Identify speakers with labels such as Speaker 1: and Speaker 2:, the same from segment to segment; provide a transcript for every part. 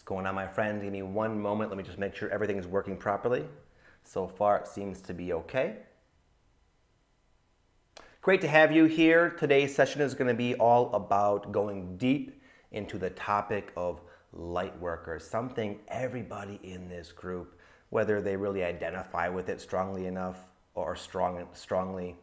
Speaker 1: going on, my friends? Give me one moment. Let me just make sure everything is working properly. So far, it seems to be okay. Great to have you here. Today's session is going to be all about going deep into the topic of light workers, something everybody in this group, whether they really identify with it strongly enough or strongly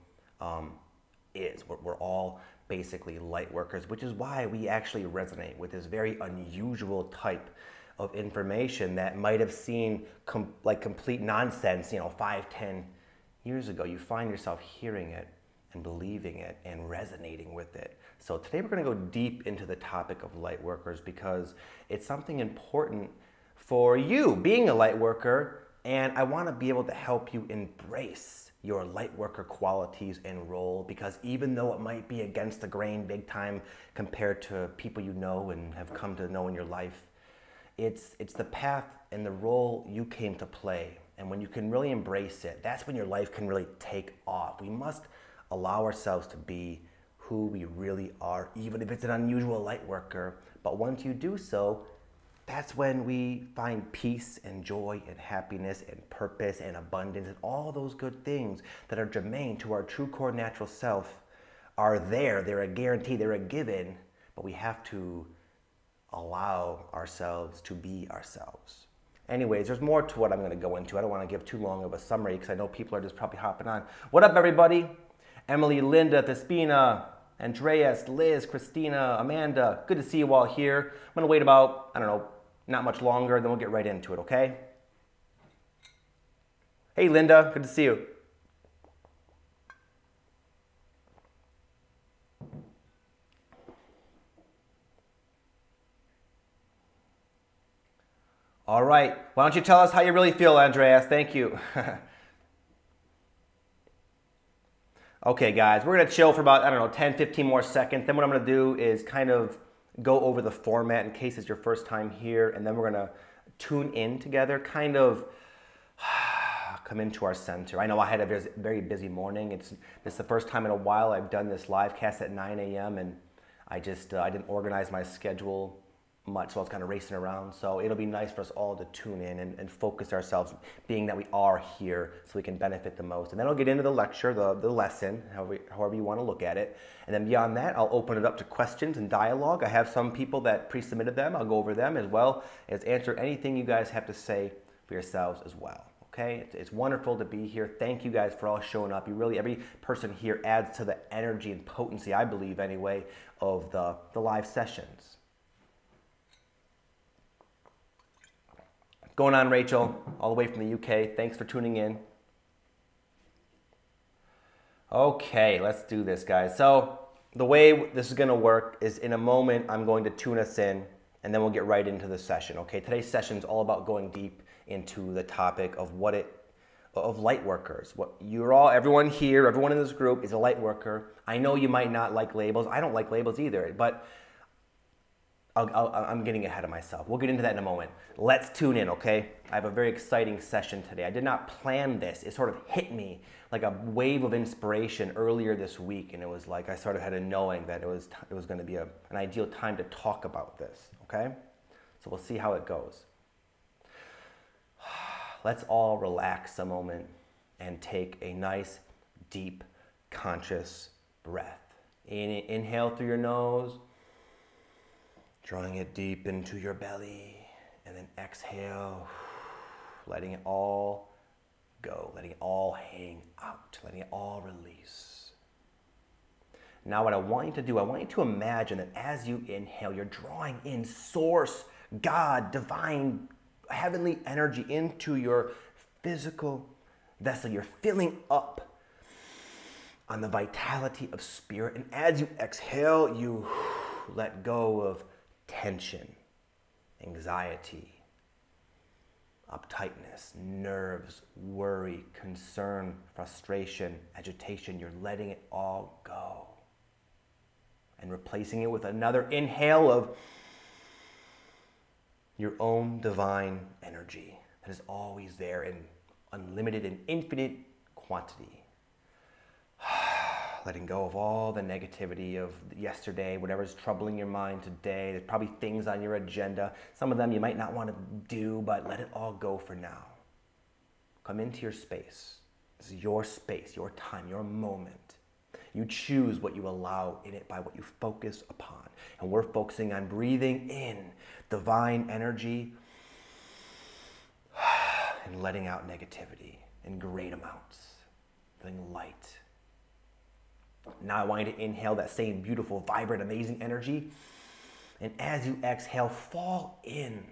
Speaker 1: is. We're all basically light workers, which is why we actually resonate with this very unusual type of information that might have seemed like complete nonsense, 5-10 years ago. You find yourself hearing it and believing it and resonating with it. So today we're going to go deep into the topic of light workers because it's something important for you being a light worker, and I want to be able to help you embrace your light worker qualities and role, because even though it might be against the grain big time compared to people you know and have come to know in your life, it's the path and the role you came to play. And when you can really embrace it, that's when your life can really take off. We must allow ourselves to be who we really are, even if it's an unusual light worker. But once you do so, that's when we find peace and joy and happiness and purpose and abundance, and all those good things that are germane to our true core natural self are there. They're a guarantee, they're a given, but we have to allow ourselves to be ourselves. Anyways, there's more to what I'm going to go into. I don't want to give too long of a summary because I know people are just probably hopping on. What up, everybody? Emily, Linda, Thespina, Andreas, Liz, Christina, Amanda. Good to see you all here. I'm going to wait about, not much longer, then we'll get right into it, okay? Hey, Linda. Good to see you. All right. Why don't you tell us how you really feel, Andreas? Thank you. Okay, guys, we're going to chill for about, 10, 15 more seconds. Then what I'm going to do is kind of go over the format in case it's your first time here, and then we're going to tune in together, kind of come into our center. I know I had a very busy morning. This is the first time in a while I've done this live cast at 9 a.m., and I didn't organize my schedule much, so I was kind of racing around. So it'll be nice for us all to tune in and focus ourselves, being that we are here, so we can benefit the most. And then I'll get into the lecture, the lesson, however you want to look at it. And then beyond that, I'll open it up to questions and dialogue. I have some people that pre-submitted them. I'll go over them as well as answer anything you guys have to say for yourselves as well. Okay, it's wonderful to be here. Thank you guys for all showing up. Every person here adds to the energy and potency, I believe anyway, of the live sessions. Going on, Rachel, all the way from the UK. Thanks for tuning in. Okay, let's do this, guys. So the way this is going to work is in a moment, I'm going to tune us in, and then we'll get right into the session. Okay, today's session is all about going deep into the topic of light workers. Everyone here, everyone in this group is a light worker. I know you might not like labels. I don't like labels either, but I'm getting ahead of myself. We'll get into that in a moment. Let's tune in, okay? I have a very exciting session today. I did not plan this. It sort of hit me like a wave of inspiration earlier this week, and it was like I sort of had a knowing that it was going to be an ideal time to talk about this, okay? So we'll see how it goes. Let's all relax a moment and take a nice, deep, conscious breath. Inhale through your nose, drawing it deep into your belly, and then exhale, letting it all go, letting it all hang out, letting it all release. Now what I want you to do, I want you to imagine that as you inhale, you're drawing in source, God, divine, heavenly energy into your physical vessel. You're filling up on the vitality of spirit, and as you exhale, you let go of tension, anxiety, uptightness, nerves, worry, concern, frustration, agitation. You're letting it all go and replacing it with another inhale of your own divine energy that is always there in unlimited and infinite quantity. letting go of all the negativity of yesterday, whatever's troubling your mind today. There's probably things on your agenda. Some of them you might not want to do, but let it all go for now. Come into your space. This is your space, your time, your moment. You choose what you allow in it by what you focus upon. And we're focusing on breathing in divine energy and letting out negativity in great amounts, feeling light. Now I want you to inhale that same beautiful, vibrant, amazing energy. And as you exhale, fall in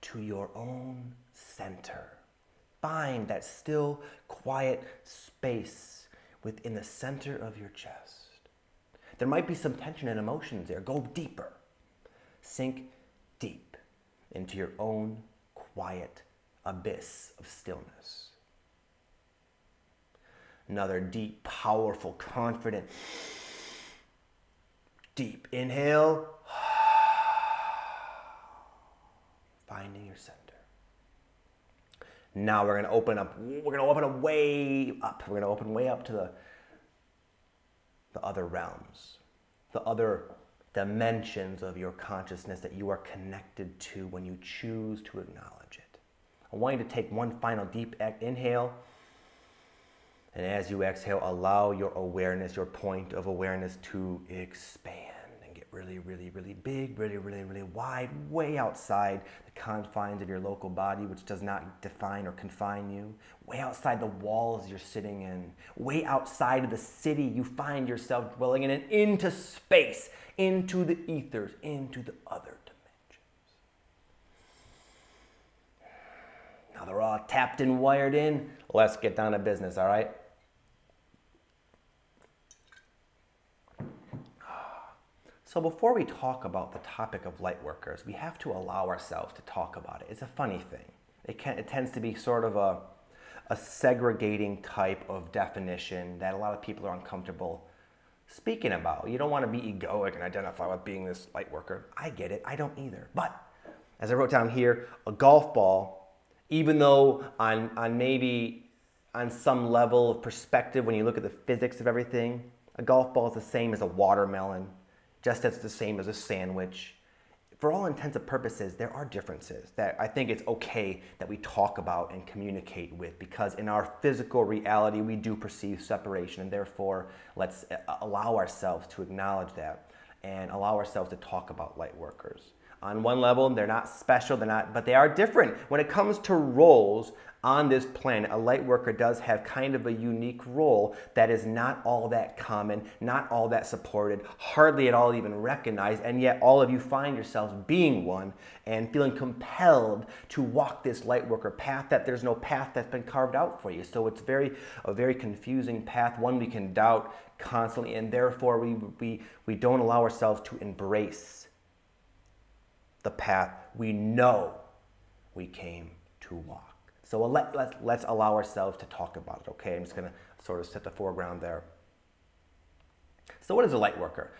Speaker 1: to your own center. Find that still, quiet space within the center of your chest. There might be some tension and emotions there. Go deeper. Sink deep into your own quiet abyss of stillness. Another deep, powerful, confident, deep inhale. Finding your center. Now we're going to open up. We're going to open way up. We're going to open way up to the other realms, the other dimensions of your consciousness that you are connected to when you choose to acknowledge it. I want you to take one final deep inhale. And as you exhale, allow your awareness, your point of awareness to expand and get really, really, really big, really, really, really wide, way outside the confines of your local body, which does not define or confine you, way outside the walls you're sitting in, way outside of the city you find yourself dwelling in, and into space, into the ethers, into the other dimensions. Now they're all tapped and wired in. Let's get down to business, all right? So before we talk about the topic of light workers, we have to allow ourselves to talk about it. It's a funny thing. It tends to be sort of a segregating type of definition that a lot of people are uncomfortable speaking about. You don't want to be egoic and identify with being this light worker. I get it. I don't either. But as I wrote down here, a golf ball, even though on maybe on some level of perspective, when you look at the physics of everything, a golf ball is the same as a watermelon, just as the same as a sandwich. For all intents and purposes, there are differences that I think it's okay that we talk about and communicate with, because in our physical reality, we do perceive separation, and therefore, let's allow ourselves to acknowledge that and allow ourselves to talk about light workers. On one level, they're not special, but they are different. When it comes to roles on this planet, a light worker does have kind of a unique role that is not all that common, not all that supported, hardly at all even recognized, and yet all of you find yourselves being one and feeling compelled to walk this light worker path, that there's no path that's been carved out for you. So it's a very confusing path, one we can doubt constantly, and therefore we don't allow ourselves to embrace the path we know we came to walk. So let's allow ourselves to talk about it, okay? I'm just gonna sort of set the foreground there. So what is a light worker?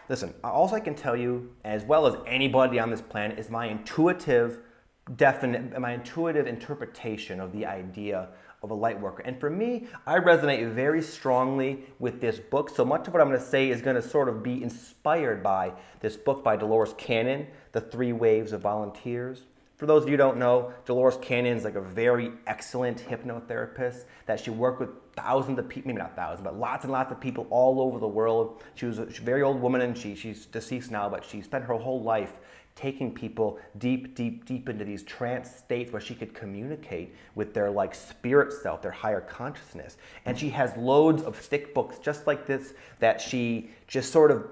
Speaker 1: Listen, all I can tell you, as well as anybody on this planet, is my intuitive interpretation of the idea of a light worker. And for me, I resonate very strongly with this book. So much of what I'm going to say is going to sort of be inspired by this book by Dolores Cannon, The 3 Waves of Volunteers. For those of you who don't know, Dolores Cannon is like a very excellent hypnotherapist that she worked with thousands of people, maybe not thousands, but lots and lots of people all over the world. She was a very old woman, and she's deceased now, but she spent her whole life taking people deep, deep, deep into these trance states where she could communicate with their like spirit self, their higher consciousness. And she has loads of thick books just like this that she just sort of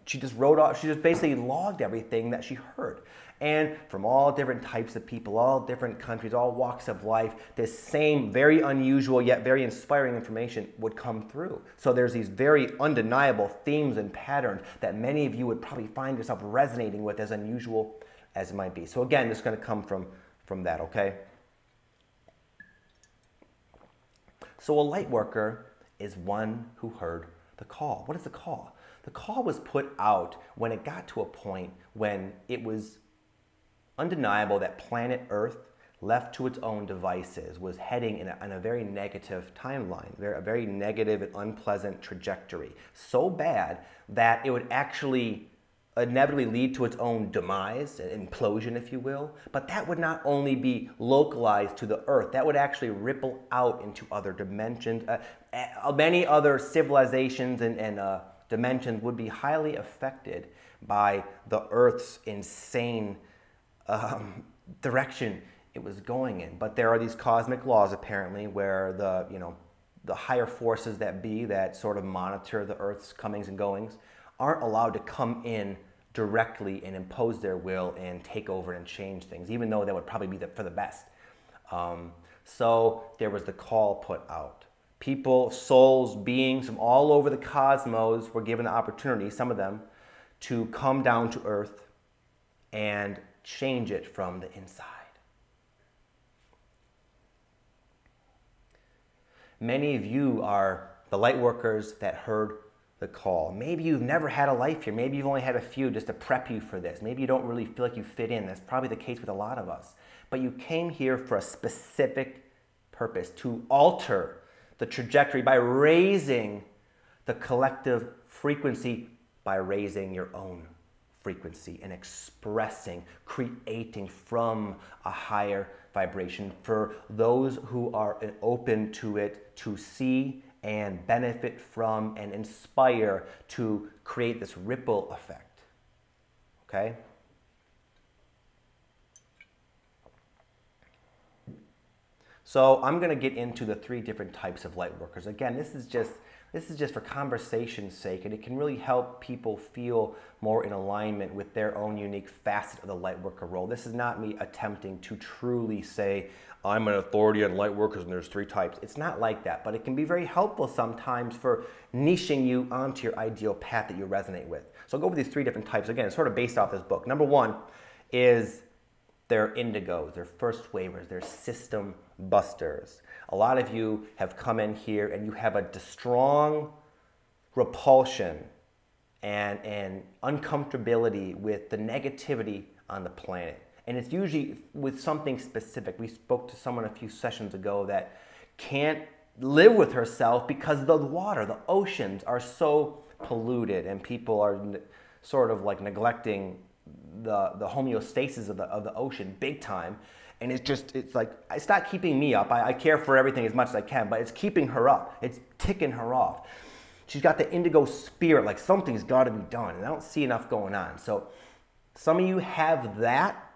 Speaker 1: she just wrote off, she just basically logged everything that she heard. And from all different types of people, all different countries, all walks of life, this same very unusual yet very inspiring information would come through. So there's these very undeniable themes and patterns that many of you would probably find yourself resonating with, as unusual as it might be. So again, this is going to come from that, okay? So a light worker is one who heard the call. What is the call? The call was put out when it got to a point when it was undeniable that planet Earth, left to its own devices, was heading in a very negative timeline, a very negative and unpleasant trajectory. So bad that it would actually inevitably lead to its own demise, an implosion, if you will. But that would not only be localized to the Earth, that would actually ripple out into other dimensions. Many other civilizations and dimensions would be highly affected by the Earth's insane direction it was going in. But there are these cosmic laws, apparently, where the higher forces that be, that sort of monitor the Earth's comings and goings, aren't allowed to come in directly and impose their will and take over and change things, even though that would probably be for the best. So there was the call put out. People, souls, beings from all over the cosmos were given the opportunity, some of them, to come down to Earth and change it from the inside. Many of you are the light workers that heard the call. Maybe you've never had a life here. Maybe you've only had a few just to prep you for this. Maybe you don't really feel like you fit in. That's probably the case with a lot of us. But you came here for a specific purpose, to alter the trajectory by raising the collective frequency, by raising your own frequency and expressing, creating from a higher vibration for those who are open to it, to see and benefit from and inspire, to create this ripple effect. Okay? So I'm going to get into the 3 different types of light workers. Again, this is just for conversation's sake, and it can really help people feel more in alignment with their own unique facet of the light worker role. This is not me attempting to truly say, I'm an authority on light workers and there's 3 types. It's not like that, but it can be very helpful sometimes for niching you onto your ideal path that you resonate with. So I'll go over these 3 different types. Again, it's sort of based off this book. Number 1 is they're indigos, they're first wavers, they're system busters. A lot of you have come in here and you have a strong repulsion and uncomfortability with the negativity on the planet. And it's usually with something specific. We spoke to someone a few sessions ago that can't live with herself because the water, the oceans are so polluted, and people are sort of like neglecting the homeostasis of the ocean big time. And it's like, it's not keeping me up. I care for everything as much as I can, but it's keeping her up. It's ticking her off. She's got the indigo spirit, like something's got to be done, and I don't see enough going on. So some of you have that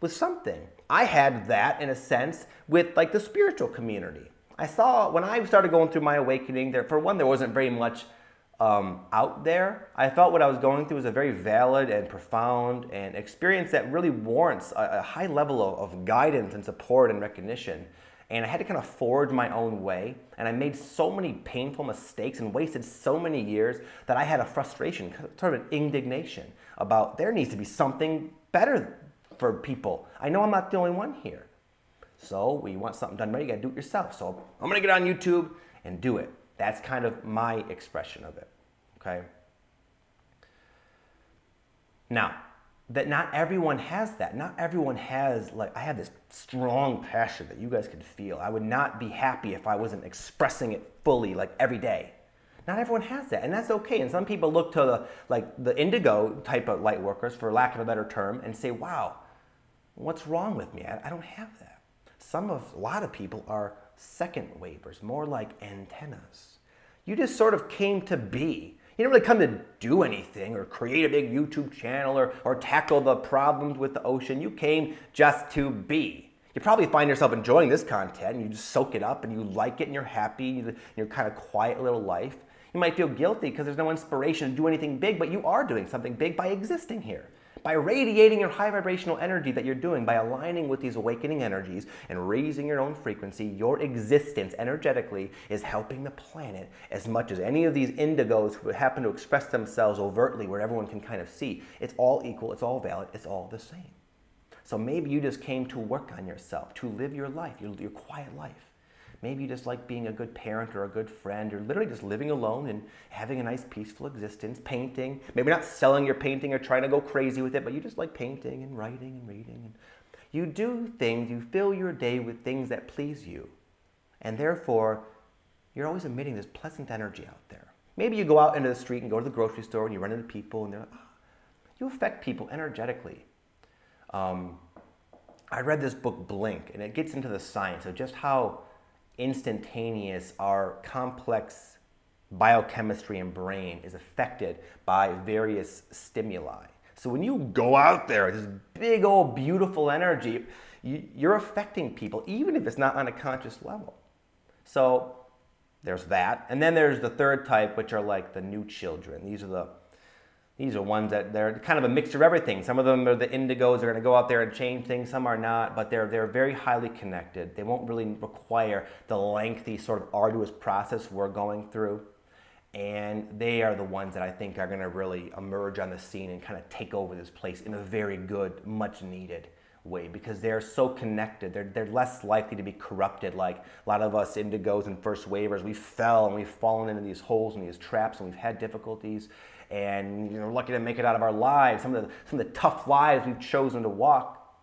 Speaker 1: with something. I had that in a sense with like the spiritual community. I saw when I started going through my awakening, there wasn't very much out there. I felt what I was going through was a very valid and profound and experience that really warrants a high level of guidance and support and recognition. And I had to kind of forge my own way. And I made so many painful mistakes and wasted so many years that I had a frustration, sort of an indignation about there needs to be something better for people. I know I'm not the only one here. So when you want something done right, you gotta do it yourself. So I'm gonna get on YouTube and do it. That's kind of my expression of it, okay? Now, that not everyone has that. Not everyone has, like, I have this strong passion that you guys can feel. I would not be happy if I wasn't expressing it fully, like, every day. Not everyone has that, and that's okay. And some people look to the indigo type of light workers, for lack of a better term, and say, wow, what's wrong with me? I don't have that. A lot of people are second wavers, more like antennas. You just sort of came to be. You didn't really come to do anything or create a big YouTube channel or tackle the problems with the ocean. You came just to be. You probably find yourself enjoying this content and you just soak it up and you like it and you're happy in your kind of quiet little life. You might feel guilty because there's no inspiration to do anything big, but you are doing something big by existing here. By radiating your high vibrational energy that you're doing, by aligning with these awakening energies and raising your own frequency, your existence energetically is helping the planet as much as any of these indigos who happen to express themselves overtly where everyone can kind of see. It's all equal, it's all valid, it's all the same. So maybe you just came to work on yourself, to live your life, your quiet life. Maybe you just like being a good parent or a good friend, or literally just living alone and having a nice peaceful existence, painting. Maybe not selling your painting or trying to go crazy with it, but you just like painting and writing and reading. And You do things, you fill your day with things that please you. And therefore, you're always emitting this pleasant energy out there. Maybe you go out into the street and go to the grocery store and you run into people and they're like, oh, you affect people energetically. I read this book, Blink, and it gets into the science of just how instantaneous our complex biochemistry and brain is affected by various stimuli. So when you go out there with this big old beautiful energy, you're affecting people, even if it's not on a conscious level. So there's that. And then there's the third type, which are like the new children. These are ones that they're kind of a mixture of everything. Some of them are the indigos, they're going to go out there and change things. Some are not, but they're very highly connected. They won't really require the lengthy sort of arduous process we're going through. And they are the ones that I think are going to really emerge on the scene and kind of take over this place in a very good, much needed way, because they're so connected. They're less likely to be corrupted like a lot of us indigos and first wavers. We fell and we've fallen into these holes and these traps and we've had difficulties, and we're lucky to make it out of our lives. Some of the tough lives we've chosen to walk.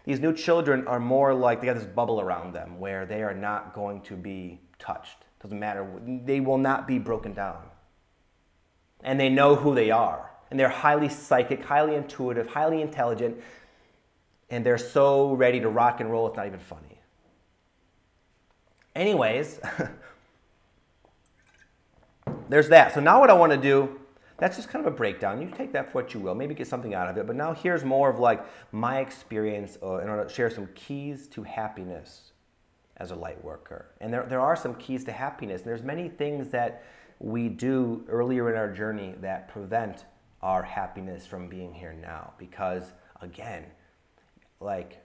Speaker 1: These new children are more like, they got this bubble around them where they are not going to be touched. Doesn't matter. They will not be broken down. And they know who they are. And they're highly psychic, highly intuitive, highly intelligent. And they're so ready to rock and roll, it's not even funny. Anyways, there's that. So now what I want to do, that's just kind of a breakdown. You take that for what you will. Maybe get something out of it. But now here's more of like my experience in order to share some keys to happiness as a light worker. And there are some keys to happiness. There's many things that we do earlier in our journey that prevent our happiness from being here now. Because again, like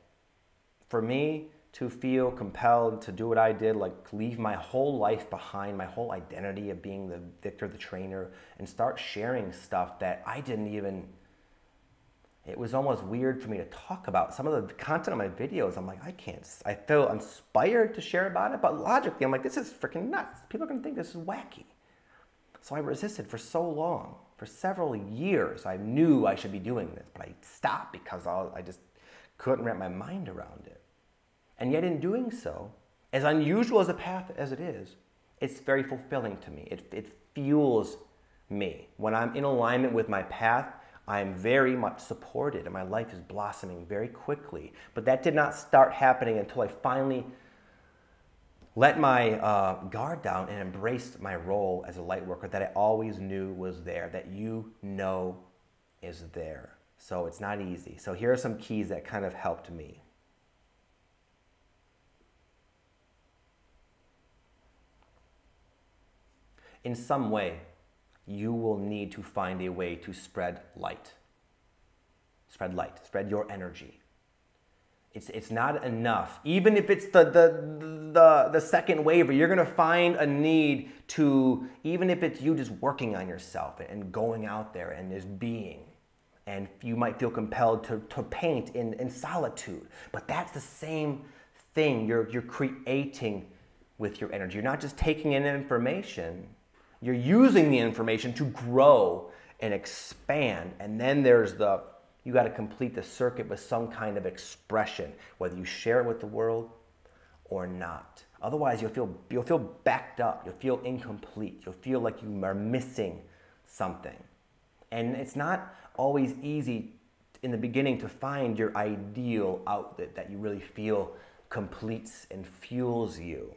Speaker 1: for me to feel compelled to do what I did, like leave my whole life behind, my whole identity of being the Victor, the trainer, and start sharing stuff that I didn't even, it was almost weird for me to talk about. Some of the content on my videos, I'm like, I feel inspired to share about it, but logically, I'm like, this is freaking nuts. People are gonna think this is wacky. So I resisted for so long. For several years, I knew I should be doing this, but I stopped because I just couldn't wrap my mind around it. And yet in doing so, as unusual as a path as it is, it's very fulfilling to me. It fuels me. When I'm in alignment with my path, I am very much supported and my life is blossoming very quickly. But that did not start happening until I finally let my guard down and embraced my role as a light worker that I always knew was there, that is there. So it's not easy. So here are some keys that kind of helped me. In some way, you will need to find a way to spread light. Spread light, spread your energy. It's not enough. Even if it's the second wave, you're gonna find a need to, even if it's you just working on yourself and going out there and just being. And you might feel compelled to paint in solitude. But that's the same thing you're creating with your energy. You're not just taking in information, you're using the information to grow and expand. And then there's you got to complete the circuit with some kind of expression, whether you share it with the world or not. Otherwise, you'll feel backed up. You'll feel incomplete. You'll feel like you are missing something. And it's not always easy in the beginning to find your ideal outlet that you really feel completes and fuels you.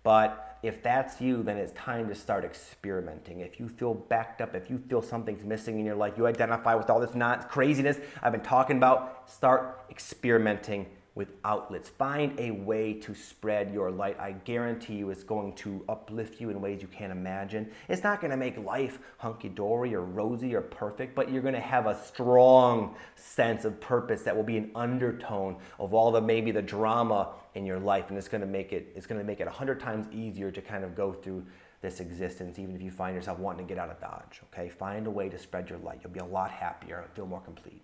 Speaker 1: But if that's you, then it's time to start experimenting. If you feel backed up, if you feel something's missing in your life, you identify with all this craziness I've been talking about, start experimenting with outlets. Find a way to spread your light. I guarantee you it's going to uplift you in ways you can't imagine. It's not going to make life hunky-dory or rosy or perfect, but you're going to have a strong sense of purpose that will be an undertone of all maybe the drama in your life, and it's going to make it 100 times easier to kind of go through this existence, even if you find yourself wanting to get out of Dodge. Okay, find a way to spread your light. You'll be a lot happier and feel more complete.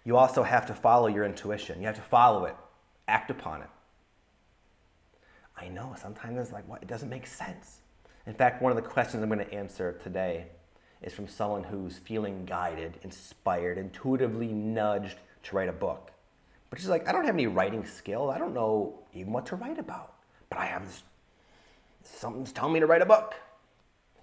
Speaker 1: You also have to follow your intuition. You have to follow it Act upon it. I know, sometimes it's like, what? It doesn't make sense. In fact, one of the questions I'm going to answer today is from someone who's feeling guided, inspired, intuitively nudged to write a book. But she's like, I don't have any writing skill. I don't know even what to write about. But I have this, something's telling me to write a book.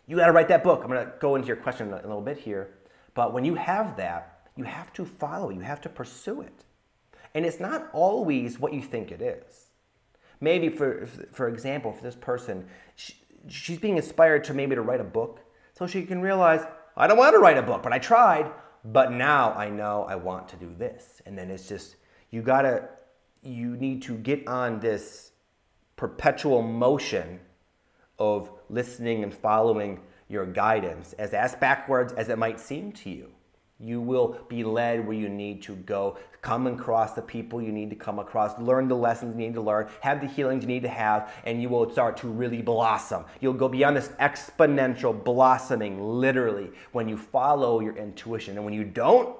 Speaker 1: You got to write that book. I'm going to go into your question in a little bit here. But when you have that, you have to follow it. You have to pursue it. And it's not always what you think it is. Maybe, for example, for this person, she's being inspired to maybe to write a book so she can realize, I don't want to write a book, but I tried. But now I know I want to do this. And then it's just, you need to get on this perpetual motion of listening and following your guidance, as backwards as it might seem to you. You will be led where you need to go, come across the people you need to come across, learn the lessons you need to learn, have the healings you need to have, and you will start to really blossom. You'll go beyond this exponential blossoming, literally, when you follow your intuition. And when you don't,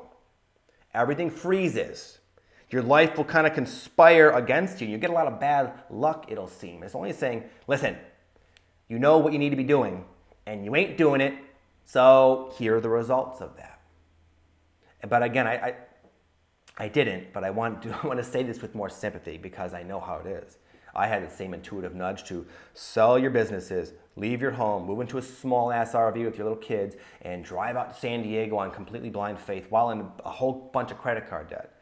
Speaker 1: everything freezes. Your life will kind of conspire against you. You get a lot of bad luck, it'll seem. It's only saying, listen, you know what you need to be doing, and you ain't doing it, so here are the results of that. But again, I didn't, but I want to say this with more sympathy because I know how it is. I had the same intuitive nudge to sell your businesses, leave your home, move into a small-ass RV with your little kids, and drive out to San Diego on completely blind faith while in a whole bunch of credit card debt.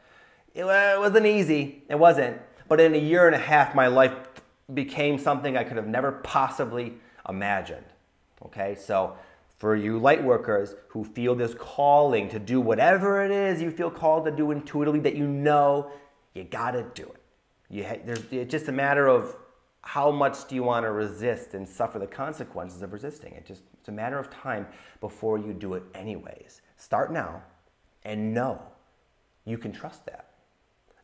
Speaker 1: It wasn't easy. It wasn't. But in a year and a half, my life became something I could have never possibly imagined. Okay, so for you light workers who feel this calling to do whatever it is you feel called to do intuitively that you know, you gotta do it. It's just a matter of how much do you want to resist and suffer the consequences of resisting. It's a matter of time before you do it anyways. Start now and know you can trust that.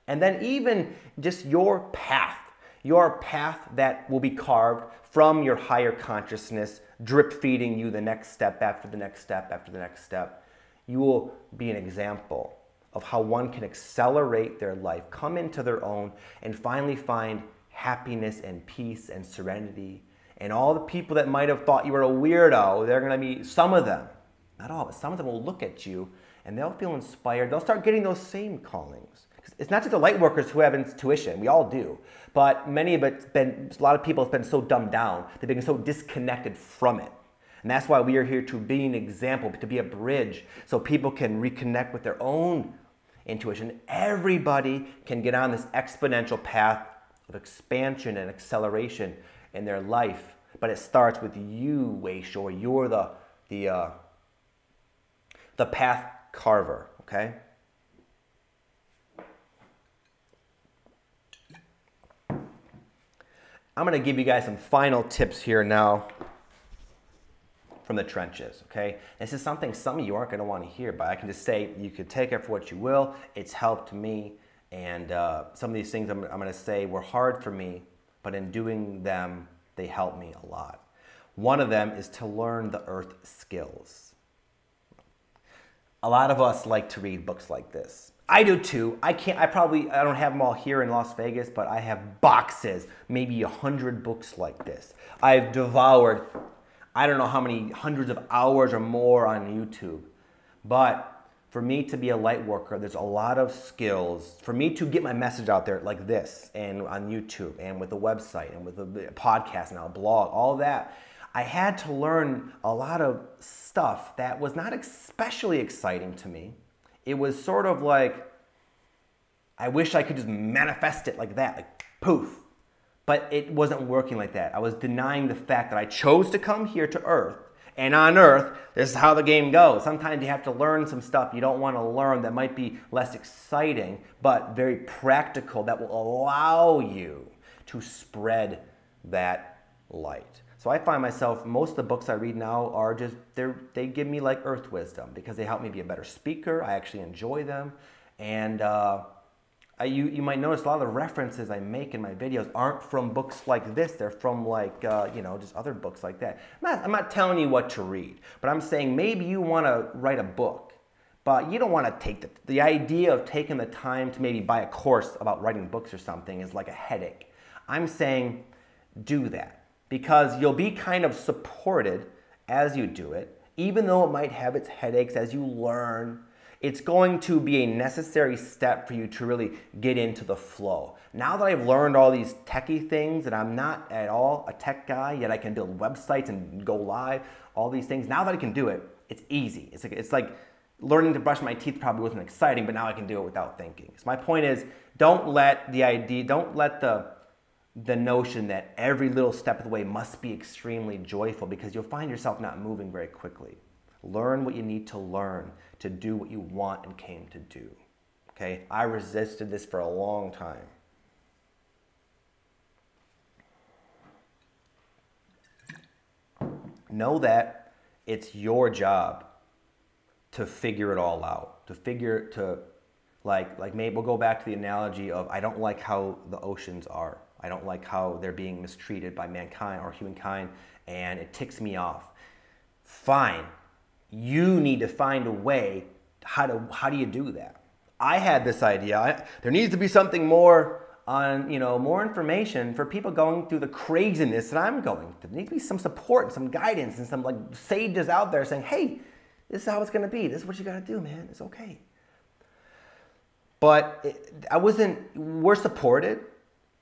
Speaker 1: And then even just your path that will be carved from your higher consciousness, drip feeding you the next step after the next step after the next step. You will be an example of how one can accelerate their life, come into their own, and finally find happiness and peace and serenity. And all the people that might have thought you were a weirdo, they're going to be, some of them, not all, but some of them will look at you and they'll feel inspired. They'll start getting those same callings. It's not just the light workers who have intuition. We all do. But a lot of people have been so dumbed down. They've been so disconnected from it. And that's why we are here to be an example, to be a bridge so people can reconnect with their own intuition. Everybody can get on this exponential path of expansion and acceleration in their life. But it starts with you, Wei-Shou. You're the path carver, okay? I'm going to give you guys some final tips here now from the trenches, okay? This is something some of you aren't going to want to hear, but I can just say you could take it for what you will. It's helped me, and some of these things I'm going to say were hard for me, but in doing them, they helped me a lot. One of them is to learn the earth skills. A lot of us like to read books like this. I do too. I don't have them all here in Las Vegas, but I have boxes, maybe 100 books like this. I've devoured, I don't know how many hundreds of hours or more on YouTube. But for me to be a light worker, there's a lot of skills. For me to get my message out there like this, and on YouTube, and with a website, and with a podcast, and a blog, all that, I had to learn a lot of stuff that was not especially exciting to me. It was sort of like, I wish I could just manifest it like that, like poof. But it wasn't working like that. I was denying the fact that I chose to come here to Earth. And on Earth, this is how the game goes. Sometimes you have to learn some stuff you don't want to learn that might be less exciting, but very practical, that will allow you to spread that light. So I find myself, most of the books I read now are just, they give me like earth wisdom because they help me be a better speaker. I actually enjoy them. And you might notice a lot of the references I make in my videos aren't from books like this. They're from like, just other books like that. I'm not telling you what to read, but I'm saying maybe you want to write a book, But you don't want to take the idea of taking the time to maybe buy a course about writing books or something is like a headache. I'm saying do that because you'll be kind of supported as you do it, even though it might have its headaches as you learn. It's going to be a necessary step for you to really get into the flow. Now that I've learned all these techie things and I'm not at all a tech guy, yet I can build websites and go live, all these things, now that I can do it, it's easy. It's like learning to brush my teeth probably wasn't exciting, but now I can do it without thinking. So my point is, don't let the notion that every little step of the way must be extremely joyful because you'll find yourself not moving very quickly. Learn what you need to learn to do what you want and came to do. Okay? I resisted this for a long time. Know that it's your job to figure it all out. Maybe we'll go back to the analogy of I don't like how the oceans are. I don't like how they're being mistreated by mankind or humankind, and it ticks me off. Fine. You need to find a way. How do you do that? I had this idea. There needs to be something more on, more information for people going through the craziness that I'm going through. There needs to be some support and some guidance and some like sages out there saying, hey, this is how it's going to be. This is what you got to do, man. It's okay. But we're supported,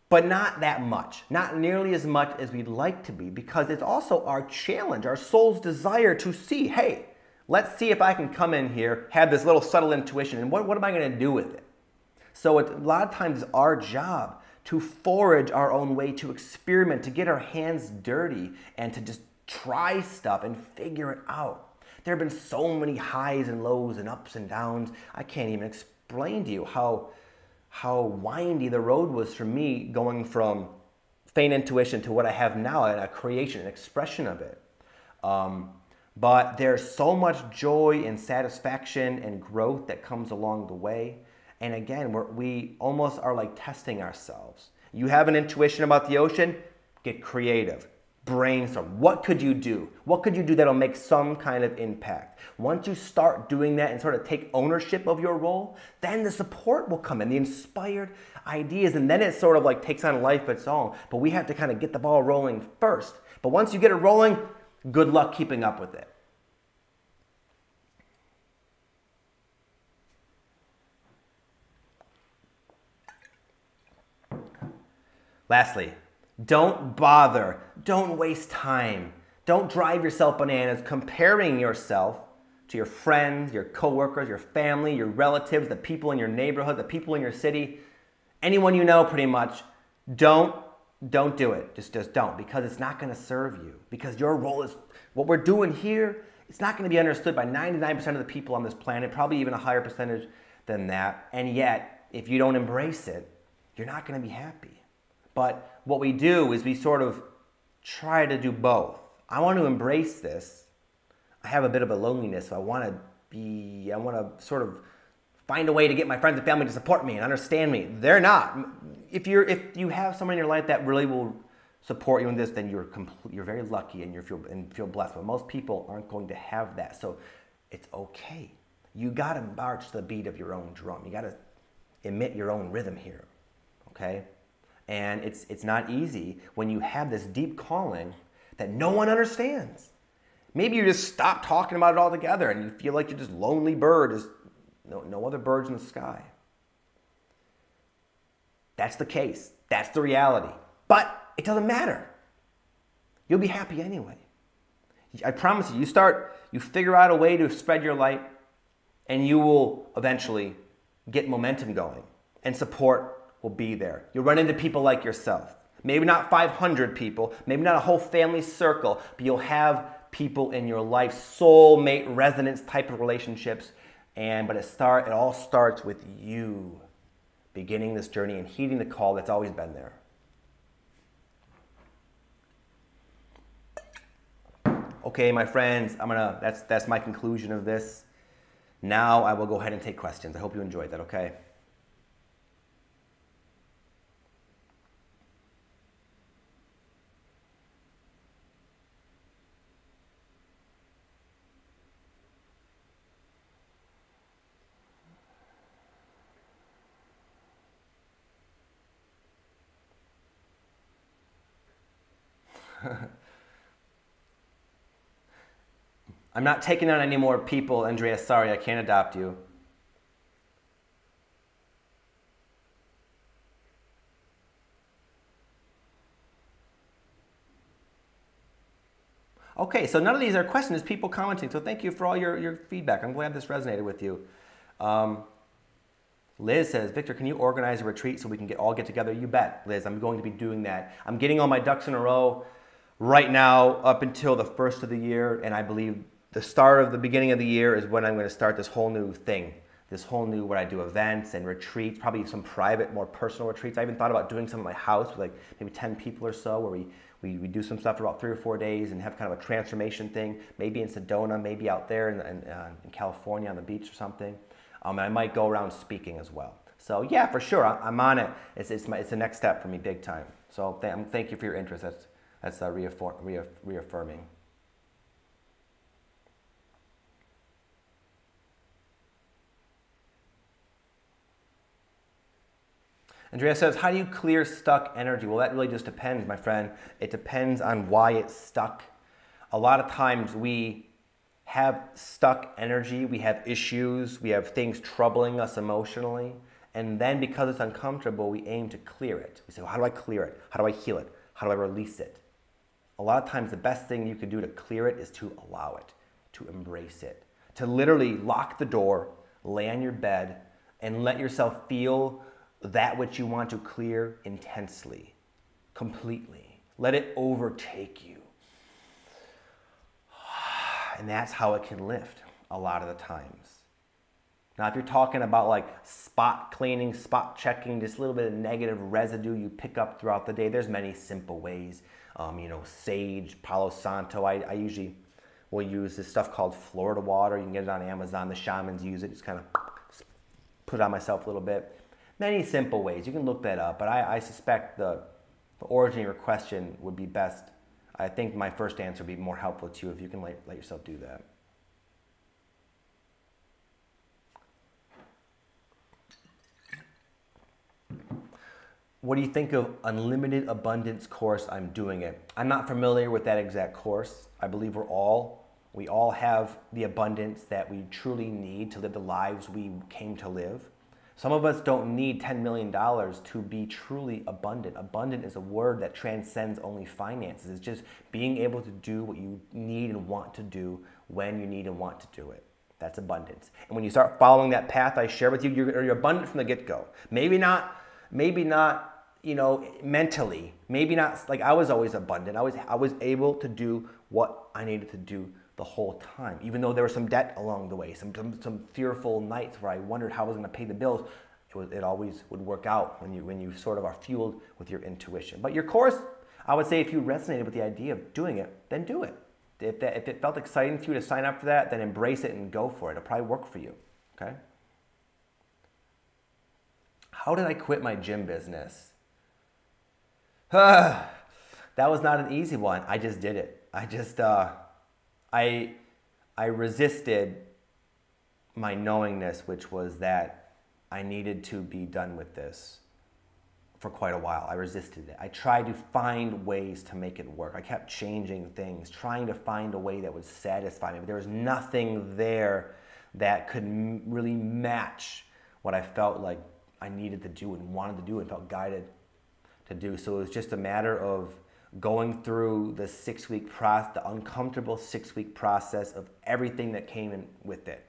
Speaker 1: but not that much. Not nearly as much as we'd like to be because it's also our challenge, our soul's desire to see, hey, let's see if I can come in here, have this little subtle intuition, and what am I going to do with it? So a lot of times it's our job to forage our own way, to experiment, to get our hands dirty, and to just try stuff and figure it out. There have been so many highs and lows and ups and downs. I can't even explain to you how windy the road was for me going from faint intuition to what I have now, a creation, an expression of it. But there's so much joy and satisfaction and growth that comes along the way. And again, we almost are like testing ourselves. You have an intuition about the ocean, get creative. Brainstorm. What could you do? What could you do that'll make some kind of impact? Once you start doing that and sort of take ownership of your role, then the support will come in, the inspired ideas, and then it sort of like takes on a life of its own. But we have to kind of get the ball rolling first. But once you get it rolling, good luck keeping up with it. Lastly, don't bother. Don't waste time. Don't drive yourself bananas comparing yourself to your friends, your coworkers, your family, your relatives, the people in your neighborhood, the people in your city, anyone you know pretty much. Don't do it. Just don't, because it's not going to serve you. Because your role is, what we're doing here, it's not going to be understood by 99% of the people on this planet, probably even a higher percentage than that. And yet, if you don't embrace it, you're not going to be happy. But what we do is we sort of try to do both. I want to embrace this. I have a bit of a loneliness, so I want to sort of find a way to get my friends and family to support me and understand me. They're not. If you have someone in your life that really will support you in this, then you're very lucky and feel blessed. But most people aren't going to have that, so it's okay. You got to march to the beat of your own drum. You got to emit your own rhythm here, okay? And it's not easy when you have this deep calling that no one understands. Maybe you just stop talking about it altogether and you feel like you're just lonely bird, just no other birds in the sky. That's the case. That's the reality. But it doesn't matter. You'll be happy anyway. I promise you, you figure out a way to spread your light and you will eventually get momentum going and support will be there. You'll run into people like yourself. Maybe not 500 people, maybe not a whole family circle, but you'll have people in your life, soulmate resonance type of relationships. But it all starts with you beginning this journey and heeding the call that's always been there. Okay, my friends, that's my conclusion of this. Now I will go ahead and take questions. I hope you enjoyed that, okay? I'm not taking on any more people, Andrea. Sorry, I can't adopt you. Okay, so none of these are questions, people commenting. So thank you for all your feedback. I'm glad this resonated with you. Liz says, Victor, can you organize a retreat so we can all get together? You bet, Liz. I'm going to be doing that. I'm getting all my ducks in a row right now up until the first of the year, and I believe the beginning of the year is when I'm going to start this whole new thing. This whole new, where I do events and retreats, probably some private, more personal retreats. I even thought about doing some at my house with like maybe 10 people or so, where we do some stuff for about 3 or 4 days and have kind of a transformation thing, maybe in Sedona, maybe out there in California on the beach or something. And I might go around speaking as well. So yeah, for sure, I'm on it. It's the next step for me, big time. So thank you for your interest. That's reaffirming. Andrea says, how do you clear stuck energy? Well, that really just depends, my friend. It depends on why it's stuck. A lot of times we have stuck energy, we have issues, we have things troubling us emotionally, and then because it's uncomfortable, we aim to clear it. We say, well, how do I clear it? How do I heal it? How do I release it? A lot of times the best thing you can do to clear it is to allow it, to embrace it, to literally lock the door, lay on your bed, and let yourself feel that which you want to clear intensely, completely. Let it overtake you. And that's how it can lift a lot of the times. Now, if you're talking about like spot cleaning, spot checking, just a little bit of negative residue you pick up throughout the day, there's many simple ways. Sage, Palo Santo. I usually will use this stuff called Florida water. You can get it on Amazon. The shamans use it. Just kind of put it on myself a little bit. Many simple ways. You can look that up, but I suspect the origin of your question would be best. I think my first answer would be more helpful to you if you can let yourself do that. What do you think of Unlimited Abundance course? I'm doing it. I'm not familiar with that exact course. I believe we all have the abundance that we truly need to live the lives we came to live. Some of us don't need $10 million to be truly abundant. Abundant is a word that transcends only finances. It's just being able to do what you need and want to do when you need and want to do it. That's abundance. And when you start following that path I share with you, you're abundant from the get-go. Maybe not, mentally. Maybe not, like I was always abundant. I was able to do what I needed to do the whole time, even though there was some debt along the way, some fearful nights where I wondered how I was going to pay the bills. It always would work out when you sort of are fueled with your intuition. But your course, I would say, if you resonated with the idea of doing it, then do it. If it felt exciting to you to sign up for that, then embrace it and go for it. It'll probably work for you. Okay. How did I quit my gym business? That was not an easy one. I just did it. I resisted my knowingness, which was that I needed to be done with this for quite a while. I resisted it. I tried to find ways to make it work. I kept changing things, trying to find a way that would satisfy me. But there was nothing there that could really match what I felt like I needed to do and wanted to do and felt guided to do. So it was just a matter of going through the 6-week process, the uncomfortable 6-week process of everything that came in with it.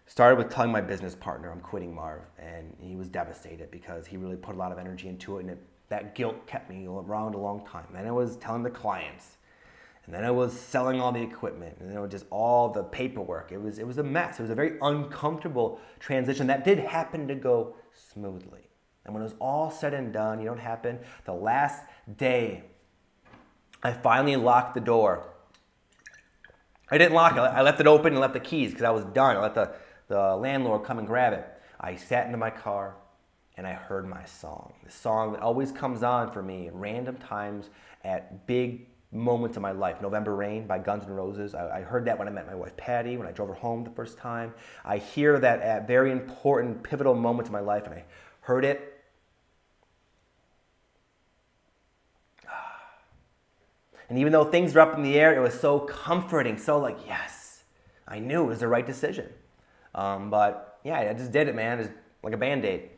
Speaker 1: Started with telling my business partner I'm quitting Marv, and he was devastated because he really put a lot of energy into it, and that guilt kept me around a long time. Then I was telling the clients, and then I was selling all the equipment, and then it was just all the paperwork. It was a mess. It was a very uncomfortable transition that did happen to go smoothly. And when it was all said and done, you know what happened? The last day, I finally locked the door. I didn't lock it. I left it open and left the keys because I was done. I let the landlord come and grab it. I sat into my car and I heard my song. The song that always comes on for me at random times at big moments of my life. November Rain by Guns N' Roses. I heard that when I met my wife Patty, when I drove her home the first time. I hear that at very important, pivotal moments of my life, and I heard it. And even though things were up in the air, it was so comforting, so like, yes, I knew it was the right decision. But yeah, I just did it, man. It's like a Band-Aid.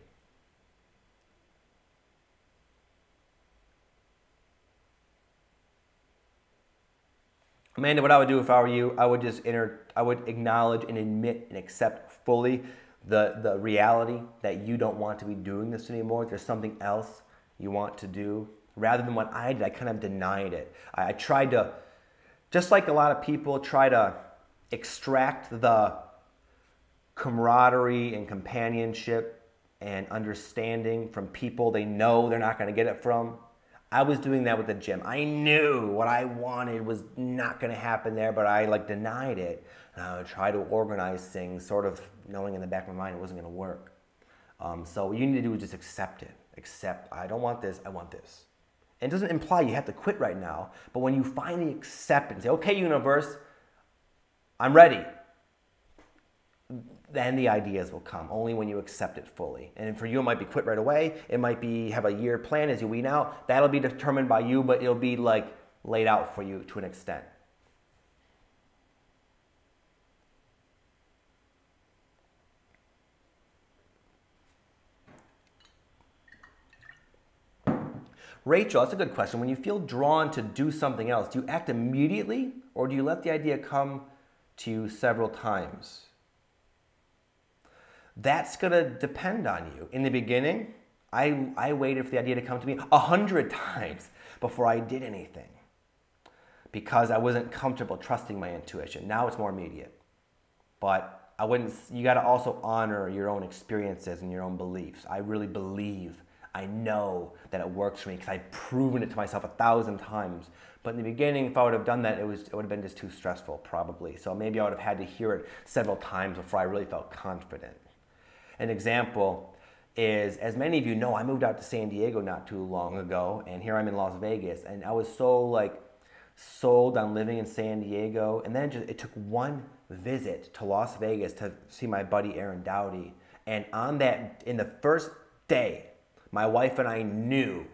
Speaker 1: Amanda, what I would do if I were you, I would acknowledge and admit and accept fully the reality that you don't want to be doing this anymore. There's something else you want to do. Rather than what I did, I kind of denied it. I tried to, just like a lot of people, try to extract the camaraderie and companionship and understanding from people they know they're not going to get it from. I was doing that with the gym. I knew what I wanted was not going to happen there, but I like denied it. And I would try to organize things, sort of knowing in the back of my mind it wasn't going to work. So what you need to do is just accept it. Accept, I don't want this, I want this. And it doesn't imply you have to quit right now, but when you finally accept it and say, okay, universe, I'm ready, then the ideas will come, only when you accept it fully. And for you, it might be quit right away. It might be have a year plan as you wean out. That'll be determined by you, but it'll be like laid out for you to an extent. Rachel, that's a good question. When you feel drawn to do something else, do you act immediately or do you let the idea come to you several times? That's going to depend on you. In the beginning, I waited for the idea to come to me 100 times before I did anything because I wasn't comfortable trusting my intuition. Now it's more immediate. But you got to also honor your own experiences and your own beliefs. I really believe, I know that it works for me because I've proven it to myself 1,000 times. But in the beginning, if I would have done that, it would have been just too stressful, probably. So maybe I would have had to hear it several times before I really felt confident. An example is, as many of you know, I moved out to San Diego not too long ago, and here I'm in Las Vegas, and I was so like sold on living in San Diego, and then it took one visit to Las Vegas to see my buddy Aaron Dowdy, and in the first day, my wife and I knew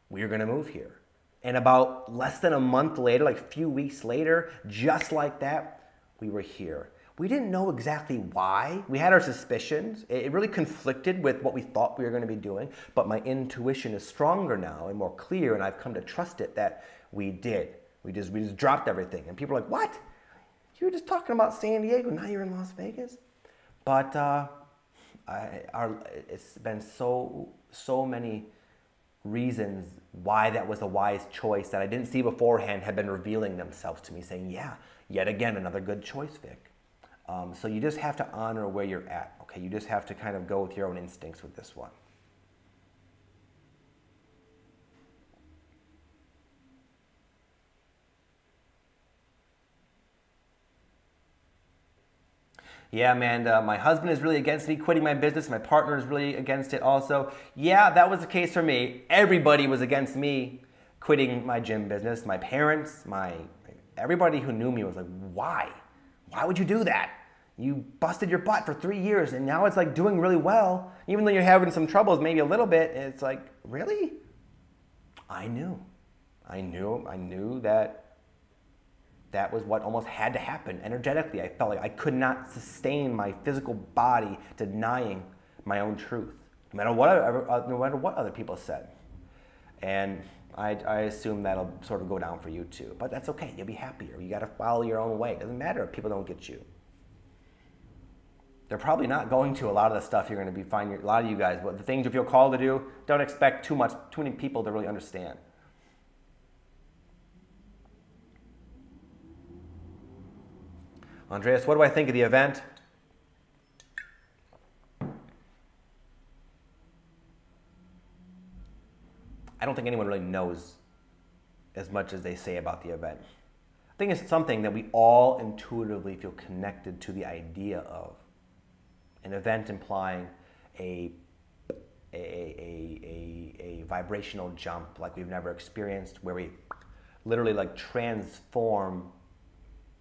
Speaker 1: we were going to move here. And about less than a month later, like a few weeks later, just like that, we were here. We didn't know exactly why. We had our suspicions. It really conflicted with what we thought we were going to be doing, but my intuition is stronger now and more clear, and I've come to trust it that we did. We just dropped everything. And people are like, what? You were just talking about San Diego, now you're in Las Vegas? But it's been so many reasons why that was a wise choice that I didn't see beforehand have been revealing themselves to me, saying, yeah, yet again, another good choice, Vic. So you just have to honor where you're at, okay? You just have to kind of go with your own instincts with this one. Yeah, Amanda, my husband is really against me quitting my business. My partner is really against it also. Yeah, that was the case for me. Everybody was against me quitting my gym business. My parents, everybody who knew me was like, why? Why would you do that? You busted your butt for 3 years and now it's like doing really well. Even though you're having some troubles, maybe a little bit, it's like, really? I knew that was what almost had to happen energetically. I felt like I could not sustain my physical body denying my own truth, no matter what other people said. And I assume that'll sort of go down for you too. But that's okay, you'll be happier. You gotta follow your own way. It doesn't matter if people don't get you. They're probably not going to a lot of the stuff you're gonna be finding, a lot of you guys, but the things you feel called to do, don't expect too many people to really understand. Andreas, what do I think of the event? I don't think anyone really knows as much as they say about the event. I think it's something that we all intuitively feel connected to the idea of. An event implying a vibrational jump like we've never experienced, where we literally like transform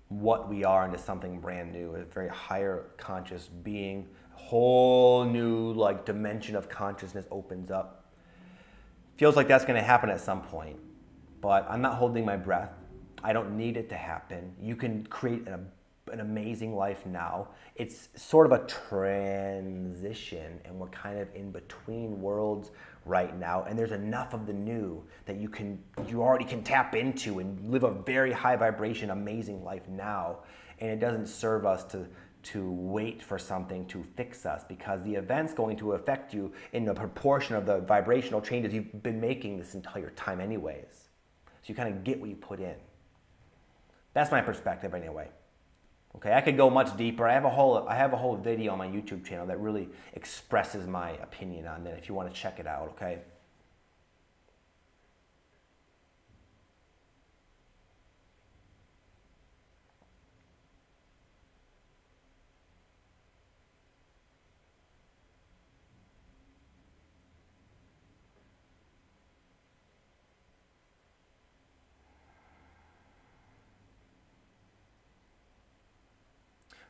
Speaker 1: what we are into something brand new, a very higher conscious being, a whole new like dimension of consciousness opens up. Feels like that's going to happen at some point, but I'm not holding my breath. I don't need it to happen. You can create an amazing life now. It's sort of a transition, and we're kind of in between worlds right now, and there's enough of the new that you already can tap into and live a very high vibration, amazing life now. And it doesn't serve us to wait for something to fix us, because the event's going to affect you in the proportion of the vibrational changes you've been making this entire time anyways. So you kind of get what you put in. That's my perspective anyway. Okay, I could go much deeper. I have a whole video on my YouTube channel that really expresses my opinion on that if you want to check it out, okay?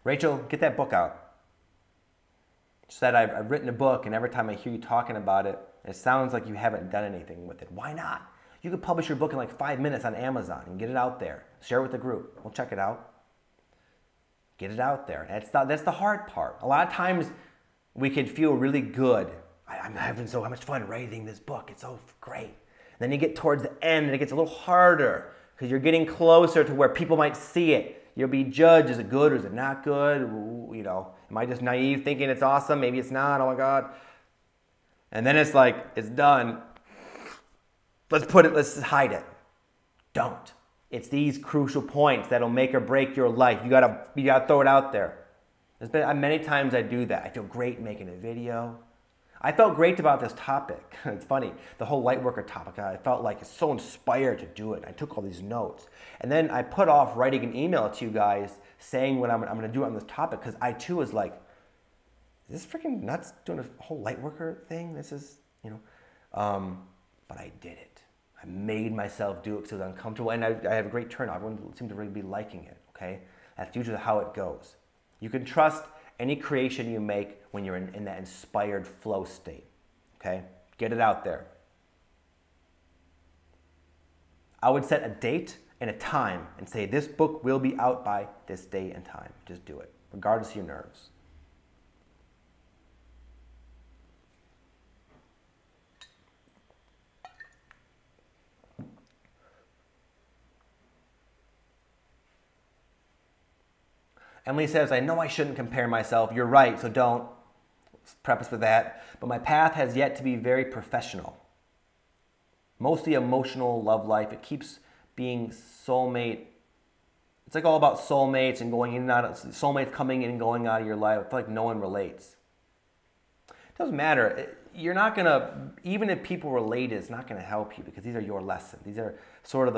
Speaker 1: Rachel, get that book out. She said, I've written a book, and every time I hear you talking about it, it sounds like you haven't done anything with it. Why not? You could publish your book in like 5 minutes on Amazon and get it out there. Share it with the group. We'll check it out. Get it out there. That's the hard part. A lot of times we can feel really good. I'm having so much fun writing this book. It's so great. And then you get towards the end, and it gets a little harder because you're getting closer to where people might see it. You'll be judged. Is it good or is it not good? You know, am I just naive thinking it's awesome? Maybe it's not. Oh my God. And then it's like, it's done. Let's hide it. Don't. It's these crucial points that'll make or break your life. You gotta throw it out there. There's been many times I do that. I feel great making a video. I felt great about this topic. It's funny, the whole Lightworker topic. I felt like it's so inspired to do it. I took all these notes. And then I put off writing an email to you guys saying what I'm going to do on this topic, because I too was like, is this freaking nuts doing a whole Lightworker thing? This is, you know. But I did it. I made myself do it because it was uncomfortable. And I had a great turnout. Everyone seemed to really be liking it, okay? That's usually how it goes. You can trust any creation you make when you're in that inspired flow state, okay? Get it out there. I would set a date and a time and say, this book will be out by this day and time. Just do it, regardless of your nerves. Emily says, I know I shouldn't compare myself. You're right, so don't. Preface with that. But my path has yet to be very professional. Mostly emotional love life. It keeps being soulmate. It's like all about soulmates and going in and out of soulmates coming in and going out of your life. I feel like no one relates. It doesn't matter. You're not going to, even if people relate, it's not going to help you, because these are your lessons. These are sort of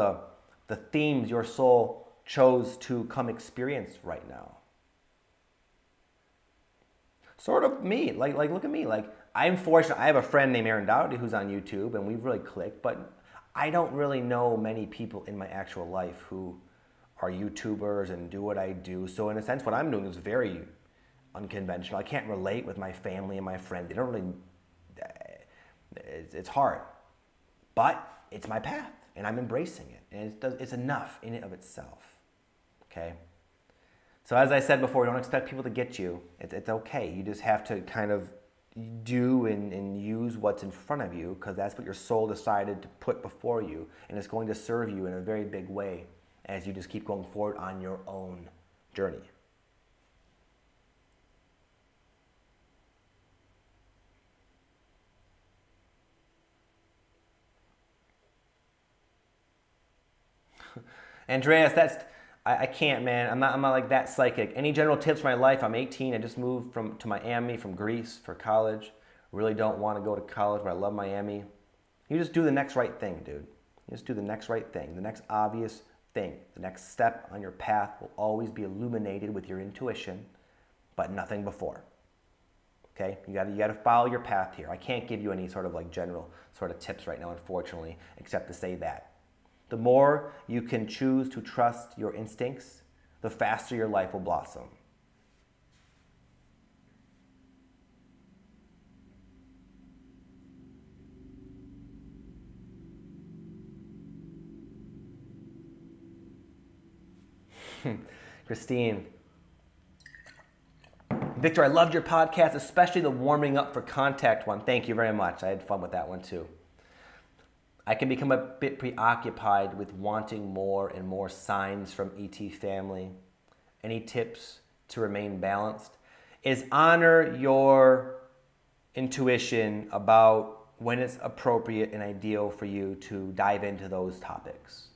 Speaker 1: the themes your soul chose to come experience right now. Sort of me, like look at me. Like, I'm fortunate. I have a friend named Aaron Dowdy who's on YouTube, and we've really clicked, but I don't really know many people in my actual life who are YouTubers and do what I do. So in a sense, what I'm doing is very unconventional. I can't relate with my family and my friends. They don't really, it's hard, but it's my path, and I'm embracing it, and it's enough in and of itself. Okay? So as I said before, don't expect people to get you. It's okay. You just have to kind of do and use what's in front of you, because that's what your soul decided to put before you, and it's going to serve you in a very big way as you just keep going forward on your own journey. Andreas, I can't, man. I'm not like that psychic. Any general tips for my life? I'm 18. I just moved to Miami from Greece for college. Really don't want to go to college, but I love Miami. You just do the next right thing, dude. You just do the next right thing, the next obvious thing. The next step on your path will always be illuminated with your intuition, but nothing before. Okay? You got to follow your path here. I can't give you any sort of like general sort of tips right now, unfortunately, except to say that. The more you can choose to trust your instincts, the faster your life will blossom. Christine. Victor, I loved your podcast, especially the warming up for contact one. Thank you very much. I had fun with that one too. I can become a bit preoccupied with wanting more and more signs from ET family. Any tips to remain balanced? Is honor your intuition about when it's appropriate and ideal for you to dive into those topics.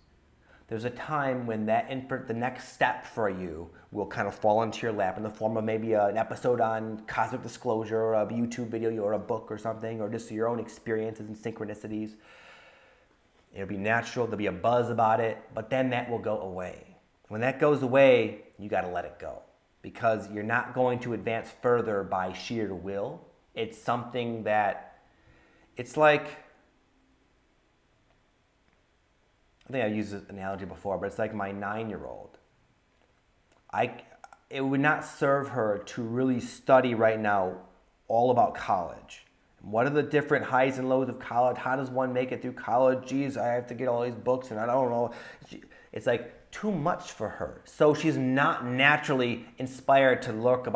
Speaker 1: There's a time when the next step for you will kind of fall into your lap in the form of maybe an episode on cosmic disclosure, or a YouTube video, or a book or something, or just your own experiences and synchronicities. It'll be natural, there'll be a buzz about it, but then that will go away. When that goes away, you got to let it go, because you're not going to advance further by sheer will. It's something that, it's like, I think I've used this analogy before, but it's like my 9-year-old. It would not serve her to really study right now all about college. What are the different highs and lows of college? How does one make it through college? Geez, I have to get all these books and I don't know. It's like too much for her. So she's not naturally inspired to learn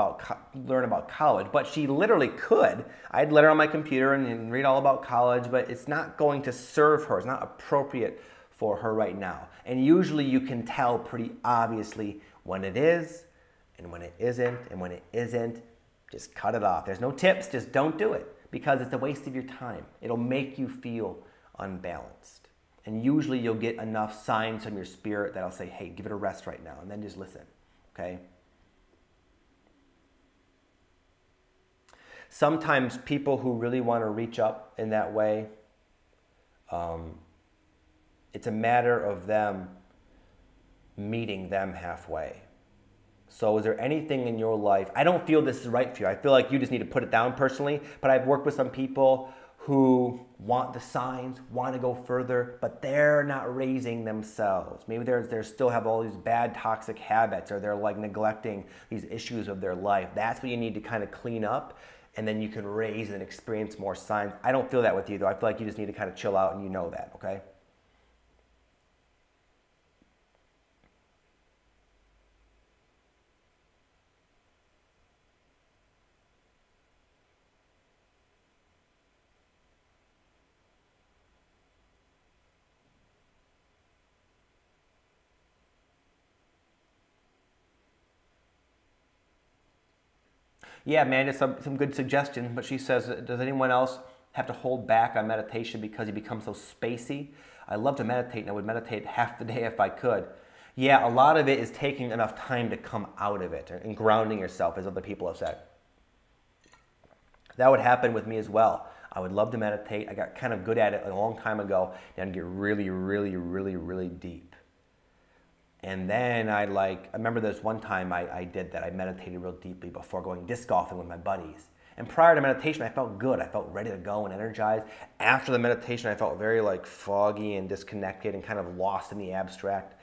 Speaker 1: about college, but she literally could. I'd let her on my computer and read all about college, but it's not going to serve her. It's not appropriate for her right now. And usually you can tell pretty obviously when it is and when it isn't, and when it isn't, just cut it off. There's no tips, just don't do it, because it's a waste of your time. It'll make you feel unbalanced. And usually you'll get enough signs from your spirit that'll say, hey, give it a rest right now, and then just listen, okay? Sometimes people who really want to reach up in that way, it's a matter of them meeting them halfway. So is there anything in your life, I don't feel this is right for you. I feel like you just need to put it down personally, but I've worked with some people who want the signs, want to go further, but they're not raising themselves. Maybe they still have all these bad toxic habits, or they're like neglecting these issues of their life. That's what you need to kind of clean up, and then you can raise and experience more signs. I don't feel that with you though. I feel like you just need to kind of chill out, and you know that, okay? Yeah, Amanda, some good suggestions, but she says, does anyone else have to hold back on meditation because you become so spacey? I love to meditate, and I would meditate half the day if I could. Yeah, a lot of it is taking enough time to come out of it and grounding yourself, as other people have said. That would happen with me as well. I would love to meditate. I got kind of good at it a long time ago, and I'd get really, really, really, really deep. And then I remember this one time I did that. I meditated real deeply before going disc golfing with my buddies. And prior to meditation, I felt good. I felt ready to go and energized. After the meditation, I felt very foggy and disconnected and kind of lost in the abstract.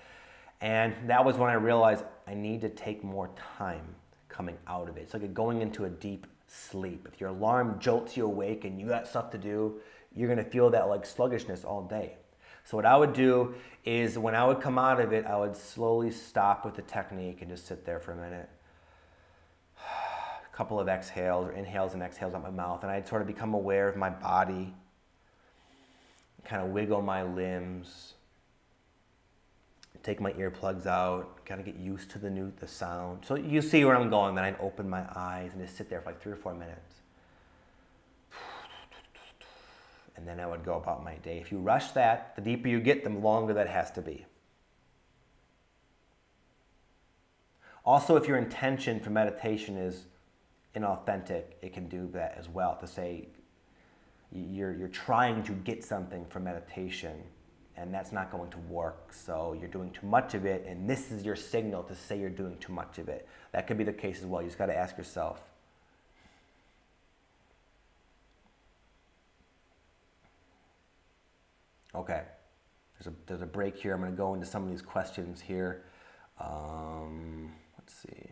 Speaker 1: And that was when I realized I need to take more time coming out of it. It's like going into a deep sleep. If your alarm jolts you awake and you got stuff to do, you're gonna feel that sluggishness all day. So what I would do is, when I would come out of it, I would slowly stop with the technique and just sit there for a minute. A couple of exhales, or inhales and exhales out my mouth, and I'd sort of become aware of my body, kind of wiggle my limbs, take my earplugs out, kind of get used to the sound. So you see where I'm going. Then I'd open my eyes and just sit there for 3 or 4 minutes. And then I would go about my day. If you rush that, the deeper you get, the longer that has to be. Also, if your intention for meditation is inauthentic, it can do that as well. To say you're trying to get something from meditation, and that's not going to work. So you're doing too much of it, and this is your signal to say you're doing too much of it. That could be the case as well. You just got to ask yourself. Okay, there's a break here. I'm going to go into some of these questions here. Let's see.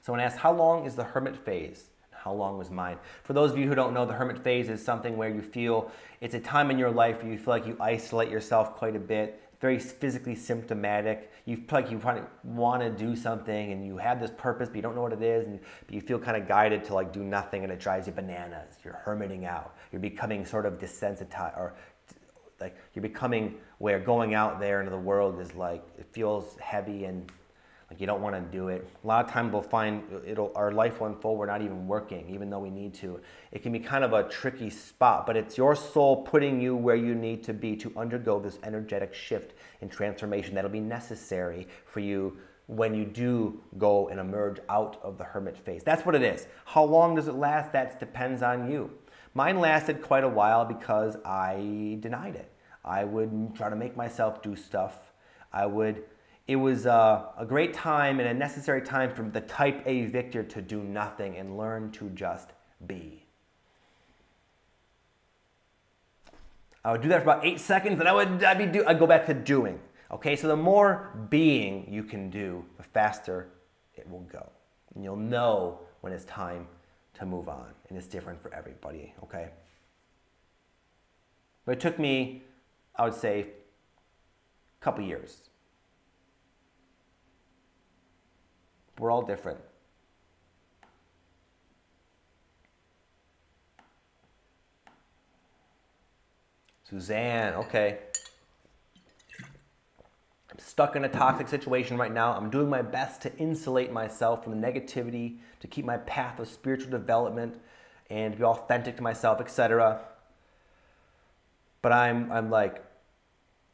Speaker 1: Someone asked, how long is the hermit phase? How long was mine? For those of you who don't know, the hermit phase is something where you feel it's a time in your life where you feel like you isolate yourself quite a bit, very physically symptomatic. You feel like you want to do something and you have this purpose, but you don't know what it is, but you feel kind of guided to like do nothing, and it drives you bananas. You're hermiting out. You're becoming sort of desensitized, or like you're becoming where going out there into the world is like, it feels heavy and like you don't want to do it. A lot of times we'll find our life will unfold, we're not even working, even though we need to. It can be kind of a tricky spot, but it's your soul putting you where you need to be to undergo this energetic shift and transformation that'll be necessary for you when you do go and emerge out of the hermit phase. That's what it is. How long does it last? That depends on you. Mine lasted quite a while because I denied it. I would try to make myself do stuff. It was a great time and a necessary time for the type A Victor to do nothing and learn to just be. I would do that for about 8 seconds, and I'd go back to doing. Okay, so the more being you can do, the faster it will go. And you'll know when it's time to move on, and it's different for everybody, okay? But it took me, I would say, a couple years. We're all different. Suzanne, okay. I'm stuck in a toxic situation right now. I'm doing my best to insulate myself from the negativity, to keep my path of spiritual development and to be authentic to myself, etc. But I'm like,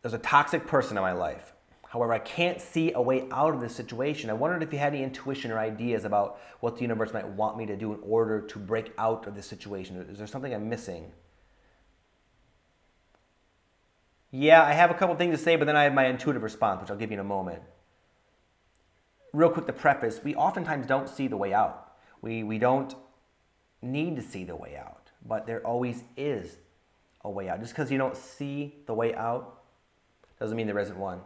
Speaker 1: there's a toxic person in my life. However, I can't see a way out of this situation. I wondered if you had any intuition or ideas about what the universe might want me to do in order to break out of this situation. Is there something I'm missing? Yeah, I have a couple things to say, but then I have my intuitive response, which I'll give you in a moment. Real quick, the preface, we oftentimes don't see the way out. We don't need to see the way out, but there always is a way out. Just because you don't see the way out doesn't mean there isn't one.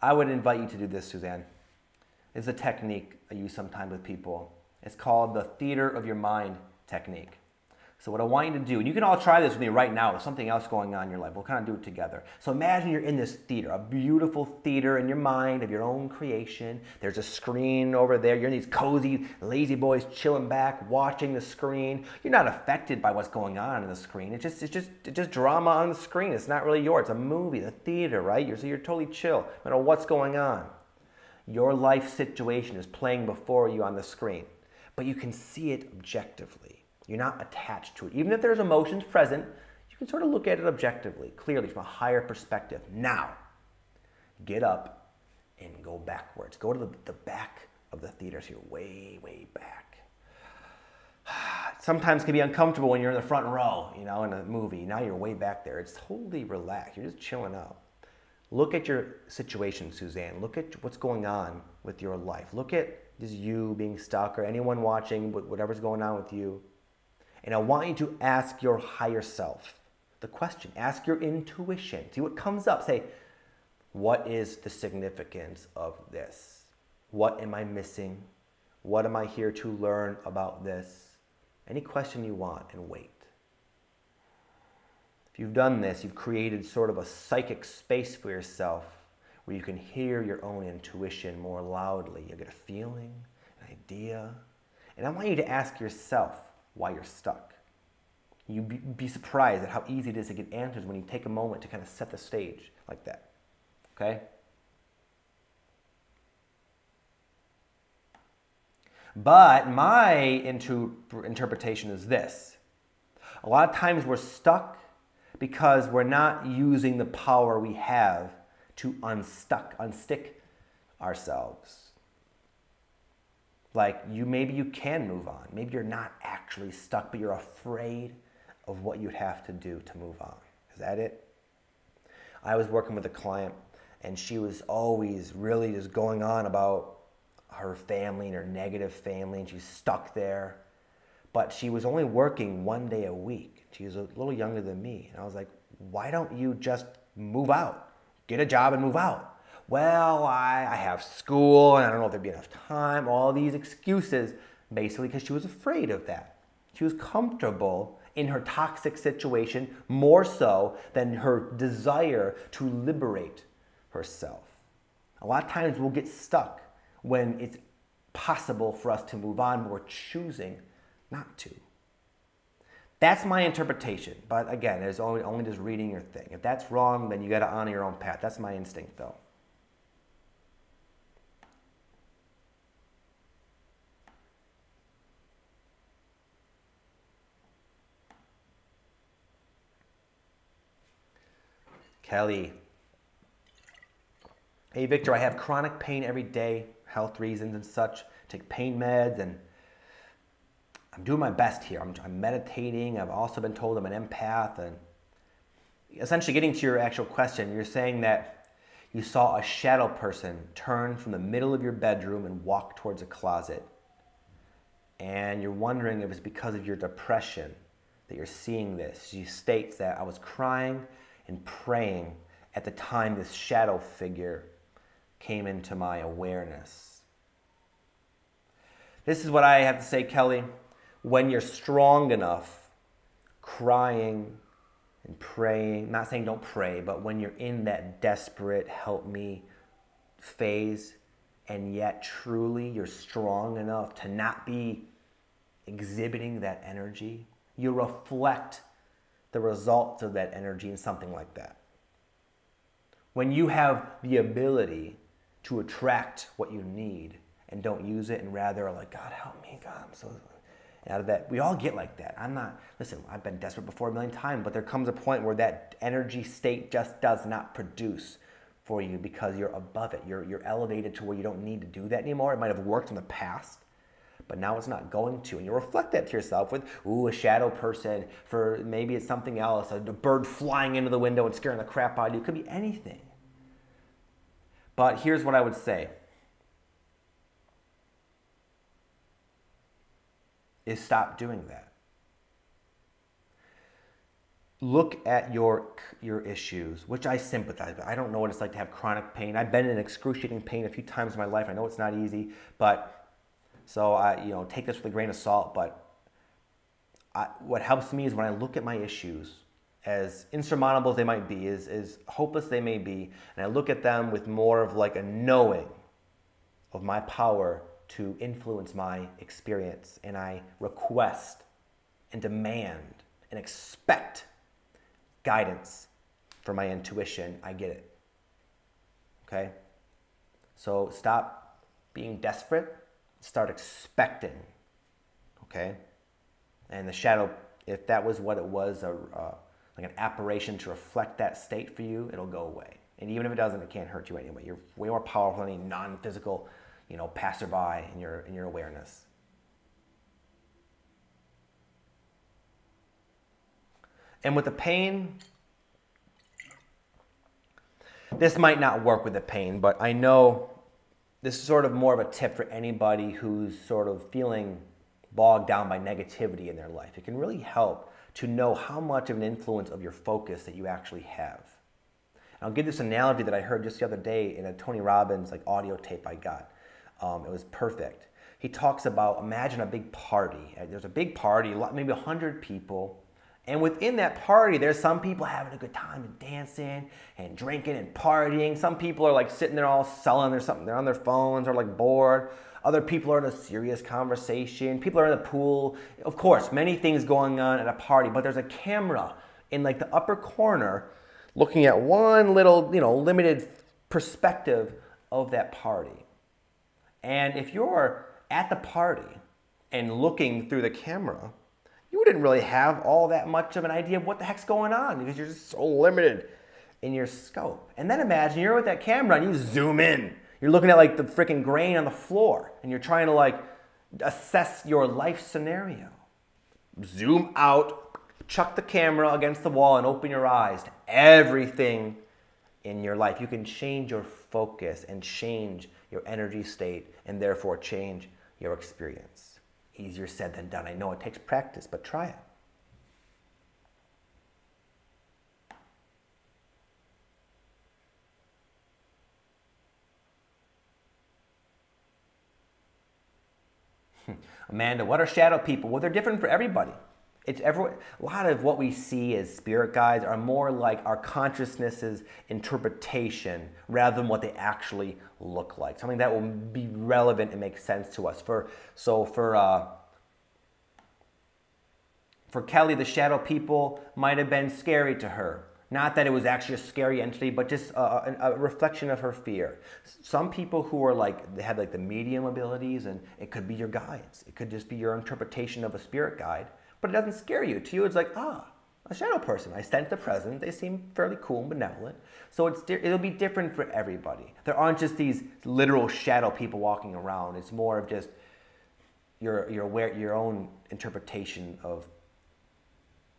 Speaker 1: I would invite you to do this, Suzanne. It's a technique I use sometimes with people. It's called the theater of your mind technique. So what I want you to do, and you can all try this with me right now, with something else going on in your life. We'll kind of do it together. So imagine you're in this theater, a beautiful theater in your mind of your own creation. There's a screen over there. You're in these cozy, lazy boys chilling back, watching the screen. You're not affected by what's going on in the screen. It's just drama on the screen. It's not really yours. It's a movie, the theater, right? So you're totally chill, no matter what's going on. Your life situation is playing before you on the screen, but you can see it objectively. You're not attached to it. Even if there's emotions present, you can sort of look at it objectively, clearly from a higher perspective. Now, get up and go backwards. Go to the back of the theater, so you're way, way back. Sometimes it can be uncomfortable when you're in the front row, you know, in a movie. Now you're way back there. It's totally relaxed. You're just chilling out. Look at your situation, Suzanne. Look at what's going on with your life. Look at just you being stuck, or anyone watching, whatever's going on with you. And I want you to ask your higher self the question. Ask your intuition. See what comes up. Say, what is the significance of this? What am I missing? What am I here to learn about this? Any question you want, and wait. If you've done this, you've created sort of a psychic space for yourself where you can hear your own intuition more loudly. You get a feeling, an idea. And I want you to ask yourself why you're stuck. You'd be surprised at how easy it is to get answers when you take a moment to kind of set the stage like that. Okay? But my interpretation is this. A lot of times we're stuck because we're not using the power we have to unstick ourselves. Like maybe you can move on. Maybe you're not actually stuck, but you're afraid of what you'd have to do to move on. Is that it? I was working with a client, and she was always really just going on about her family and her negative family, and she's stuck there. But she was only working 1 day a week. She was a little younger than me. And I was like, why don't you just move out? Get a job and move out. Well, I have school, and I don't know if there'd be enough time, all these excuses. basically because she was afraid of that. She was comfortable in her toxic situation more so than her desire to liberate herself. A lot of times we'll get stuck when it's possible for us to move on, but we're choosing not to. That's my interpretation. But again, it's only just reading your thing. If that's wrong, then you got to honor your own path. That's my instinct, though. Kelly. Hey, Victor, I have chronic pain every day, health reasons and such. Take pain meds, and I'm doing my best here. I'm meditating. I've also been told I'm an empath. And essentially getting to your actual question, you're saying that you saw a shadow person turn from the middle of your bedroom and walk towards a closet. And you're wondering if it's because of your depression that you're seeing this. She states that I was crying and praying at the time this shadow figure came into my awareness. This is what I have to say, Kelly. When you're strong enough, crying and praying, not saying don't pray, but when you're in that desperate help me phase, and yet truly you're strong enough to not be exhibiting that energy, you reflect the results of that energy in something like that. When you have the ability to attract what you need and don't use it and rather are like, God help me, God, I'm so... out of that, we all get like that. Listen, I've been desperate before a million times, but there comes a point where that energy state just does not produce for you because you're above it. You're elevated to where you don't need to do that anymore. It might have worked in the past, but now it's not going to. And you reflect that to yourself with, a shadow person, for maybe it's something else, a bird flying into the window and scaring the crap out of you. It could be anything. But here's what I would say. Is stop doing that. Look at your issues, which I sympathize with. I don't know what it's like to have chronic pain. I've been in excruciating pain a few times in my life. I know it's not easy, but so I take this with a grain of salt. But what helps me is when I look at my issues, as insurmountable as they might be, as hopeless they may be, and I look at them with more of like a knowing of my power to influence my experience, and I request and demand and expect guidance from my intuition, I get it. Okay? So stop being desperate, start expecting. Okay? And the shadow, if that was what it was, like an apparition to reflect that state for you, it'll go away. And even if it doesn't, it can't hurt you anyway. You're way more powerful than any non-physical passerby in your awareness. And with the pain, this might not work with the pain, but I know this is sort of more of a tip for anybody who's sort of feeling bogged down by negativity in their life. It can really help to know how much of an influence of your focus that you actually have. And I'll give this analogy that I heard just the other day in a Tony Robbins audio tape I got. It was perfect. He talks about, imagine a big party. There's a big party, maybe 100 people. And within that party, there's some people having a good time and dancing and drinking and partying. Some people are sitting there all sullen or something. They're on their phones or bored. Other people are in a serious conversation. People are in the pool. Of course, many things going on at a party, but there's a camera in the upper corner looking at one little, limited perspective of that party. And if you're at the party and looking through the camera, you wouldn't really have all that much of an idea of what the heck's going on because you're just so limited in your scope. And then imagine you're with that camera and you zoom in. You're looking at the freaking grain on the floor and you're trying to assess your life scenario. Zoom out, chuck the camera against the wall and open your eyes to everything in your life. You can change your focus and change your energy state and therefore change your experience. Easier said than done. I know it takes practice, but try it. Amanda, what are shadow people? Well, they're different for everybody. A lot of what we see as spirit guides are more like our consciousness's interpretation rather than what they actually look like. Something that will be relevant and make sense to us. For Kelly, the shadow people might have been scary to her. Not that it was actually a scary entity, but just a reflection of her fear. Some people who are like, they have like the medium abilities, and it could be your guides. It could just be your interpretation of a spirit guide, but it doesn't scare you. To you, it's like, a shadow person. I sense the presence. They seem fairly cool and benevolent. So it'll be different for everybody. There aren't just these literal shadow people walking around. It's more of just your own interpretation of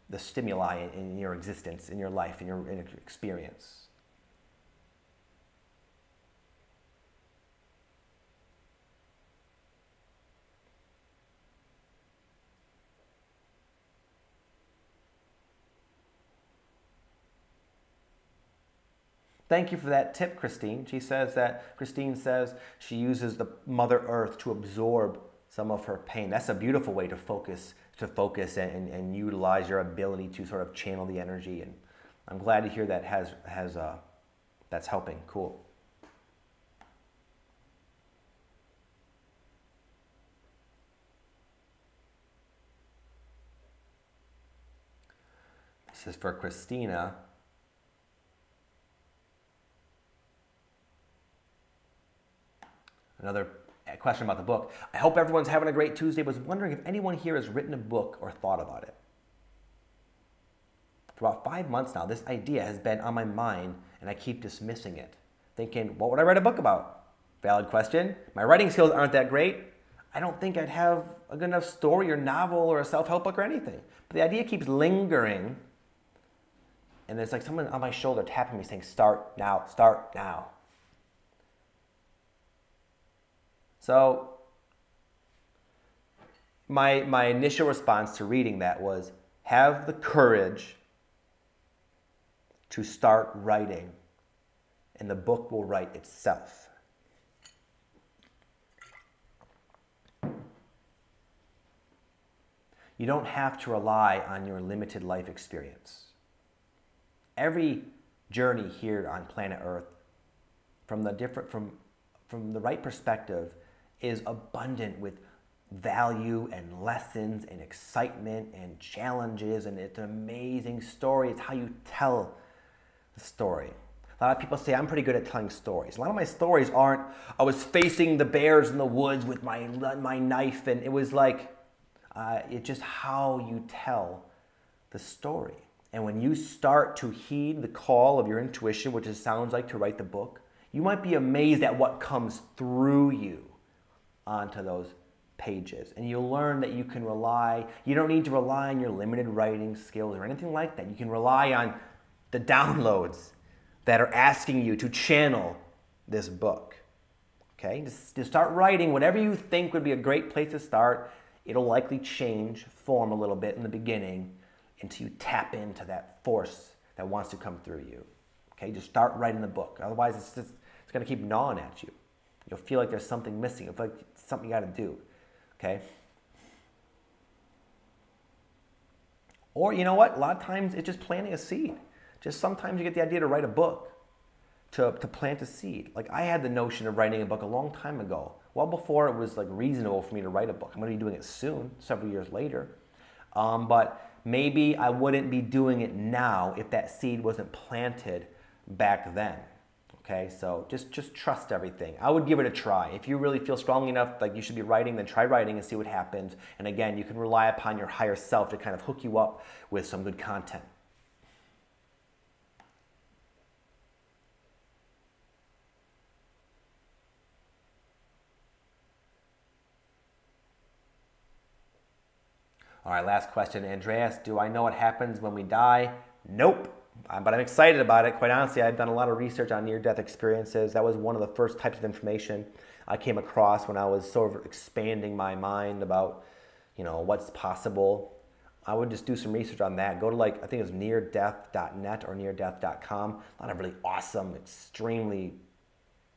Speaker 1: the stimuli in your existence, in your life, in your experience. Thank you for that tip, Christine. Christine says she uses the Mother Earth to absorb some of her pain. That's a beautiful way to focus and utilize your ability to sort of channel the energy. And I'm glad to hear that that's helping. Cool. This is for Christina. Another question about the book. I hope everyone's having a great Tuesday. Was wondering if anyone here has written a book or thought about it. For about 5 months now, this idea has been on my mind and I keep dismissing it. Thinking, what would I write a book about? Valid question. My writing skills aren't that great. I don't think I'd have a good enough story or novel or a self-help book or anything. But the idea keeps lingering. And it's like someone on my shoulder tapping me saying, start now, start now. So my initial response to reading that was, have the courage to start writing, and the book will write itself. You don't have to rely on your limited life experience. Every journey here on planet Earth, from the right perspective, is abundant with value and lessons and excitement and challenges, and it's an amazing story. It's how you tell the story. A lot of people say I'm pretty good at telling stories. A lot of my stories aren't, I was facing the bears in the woods with my knife, and it was like, it's just how you tell the story. And when you start to heed the call of your intuition, which it sounds like to write the book, you might be amazed at what comes through you onto those pages. And you'll learn that you don't need to rely on your limited writing skills or anything like that. You can rely on the downloads that are asking you to channel this book. Okay? Just start writing whatever you think would be a great place to start. It'll likely change form a little bit in the beginning until you tap into that force that wants to come through you. Okay? Just start writing the book. Otherwise, it's going to keep gnawing at you. You'll feel like there's something missing. You'll feel like it's something you got to do. Okay? Or you know what? A lot of times it's just planting a seed. Just sometimes you get the idea to write a book, to plant a seed. Like I had the notion of writing a book a long time ago, well before it was like reasonable for me to write a book. I'm going to be doing it soon, several years later. But maybe I wouldn't be doing it now if that seed wasn't planted back then. Okay, so just trust everything. I would give it a try. If you really feel strongly enough like you should be writing, then try writing and see what happens. And again, you can rely upon your higher self to kind of hook you up with some good content. All right, last question. Andreas, do I know what happens when we die? Nope. But I'm excited about it. Quite honestly, I've done a lot of research on near-death experiences. That was one of the first types of information I came across when I was sort of expanding my mind about, what's possible. I would just do some research on that. Go to I think it's neardeath.net or neardeath.com. A lot of really awesome, extremely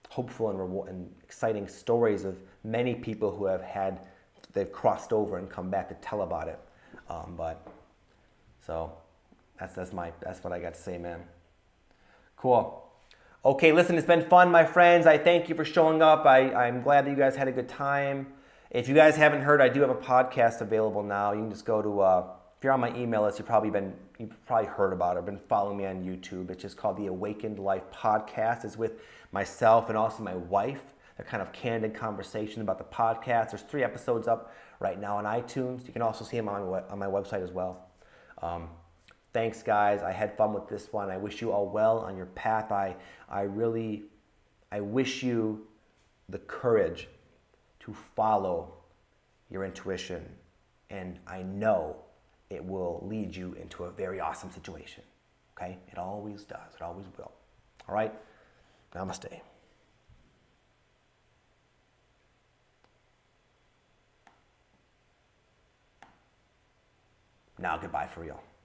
Speaker 1: hopeful and exciting stories of many people who have had they've crossed over and come back to tell about it. But so that's what I got to say, man. Cool. Okay, listen, it's been fun, my friends. I thank you for showing up. I'm glad that you guys had a good time. If you guys haven't heard, I do have a podcast available now. You can just go to, if you're on my email list, you've probably heard about it, been following me on YouTube. It's just called the Awakened Life Podcast. It's with myself and also my wife. They're kind of candid conversation about the podcast. There's 3 episodes up right now on iTunes. You can also see them on my website as well. Thanks, guys. I had fun with this one. I wish you all well on your path. I wish you the courage to follow your intuition, and I know it will lead you into a very awesome situation. Okay? It always does. It always will. All right? Namaste. Now, goodbye for real.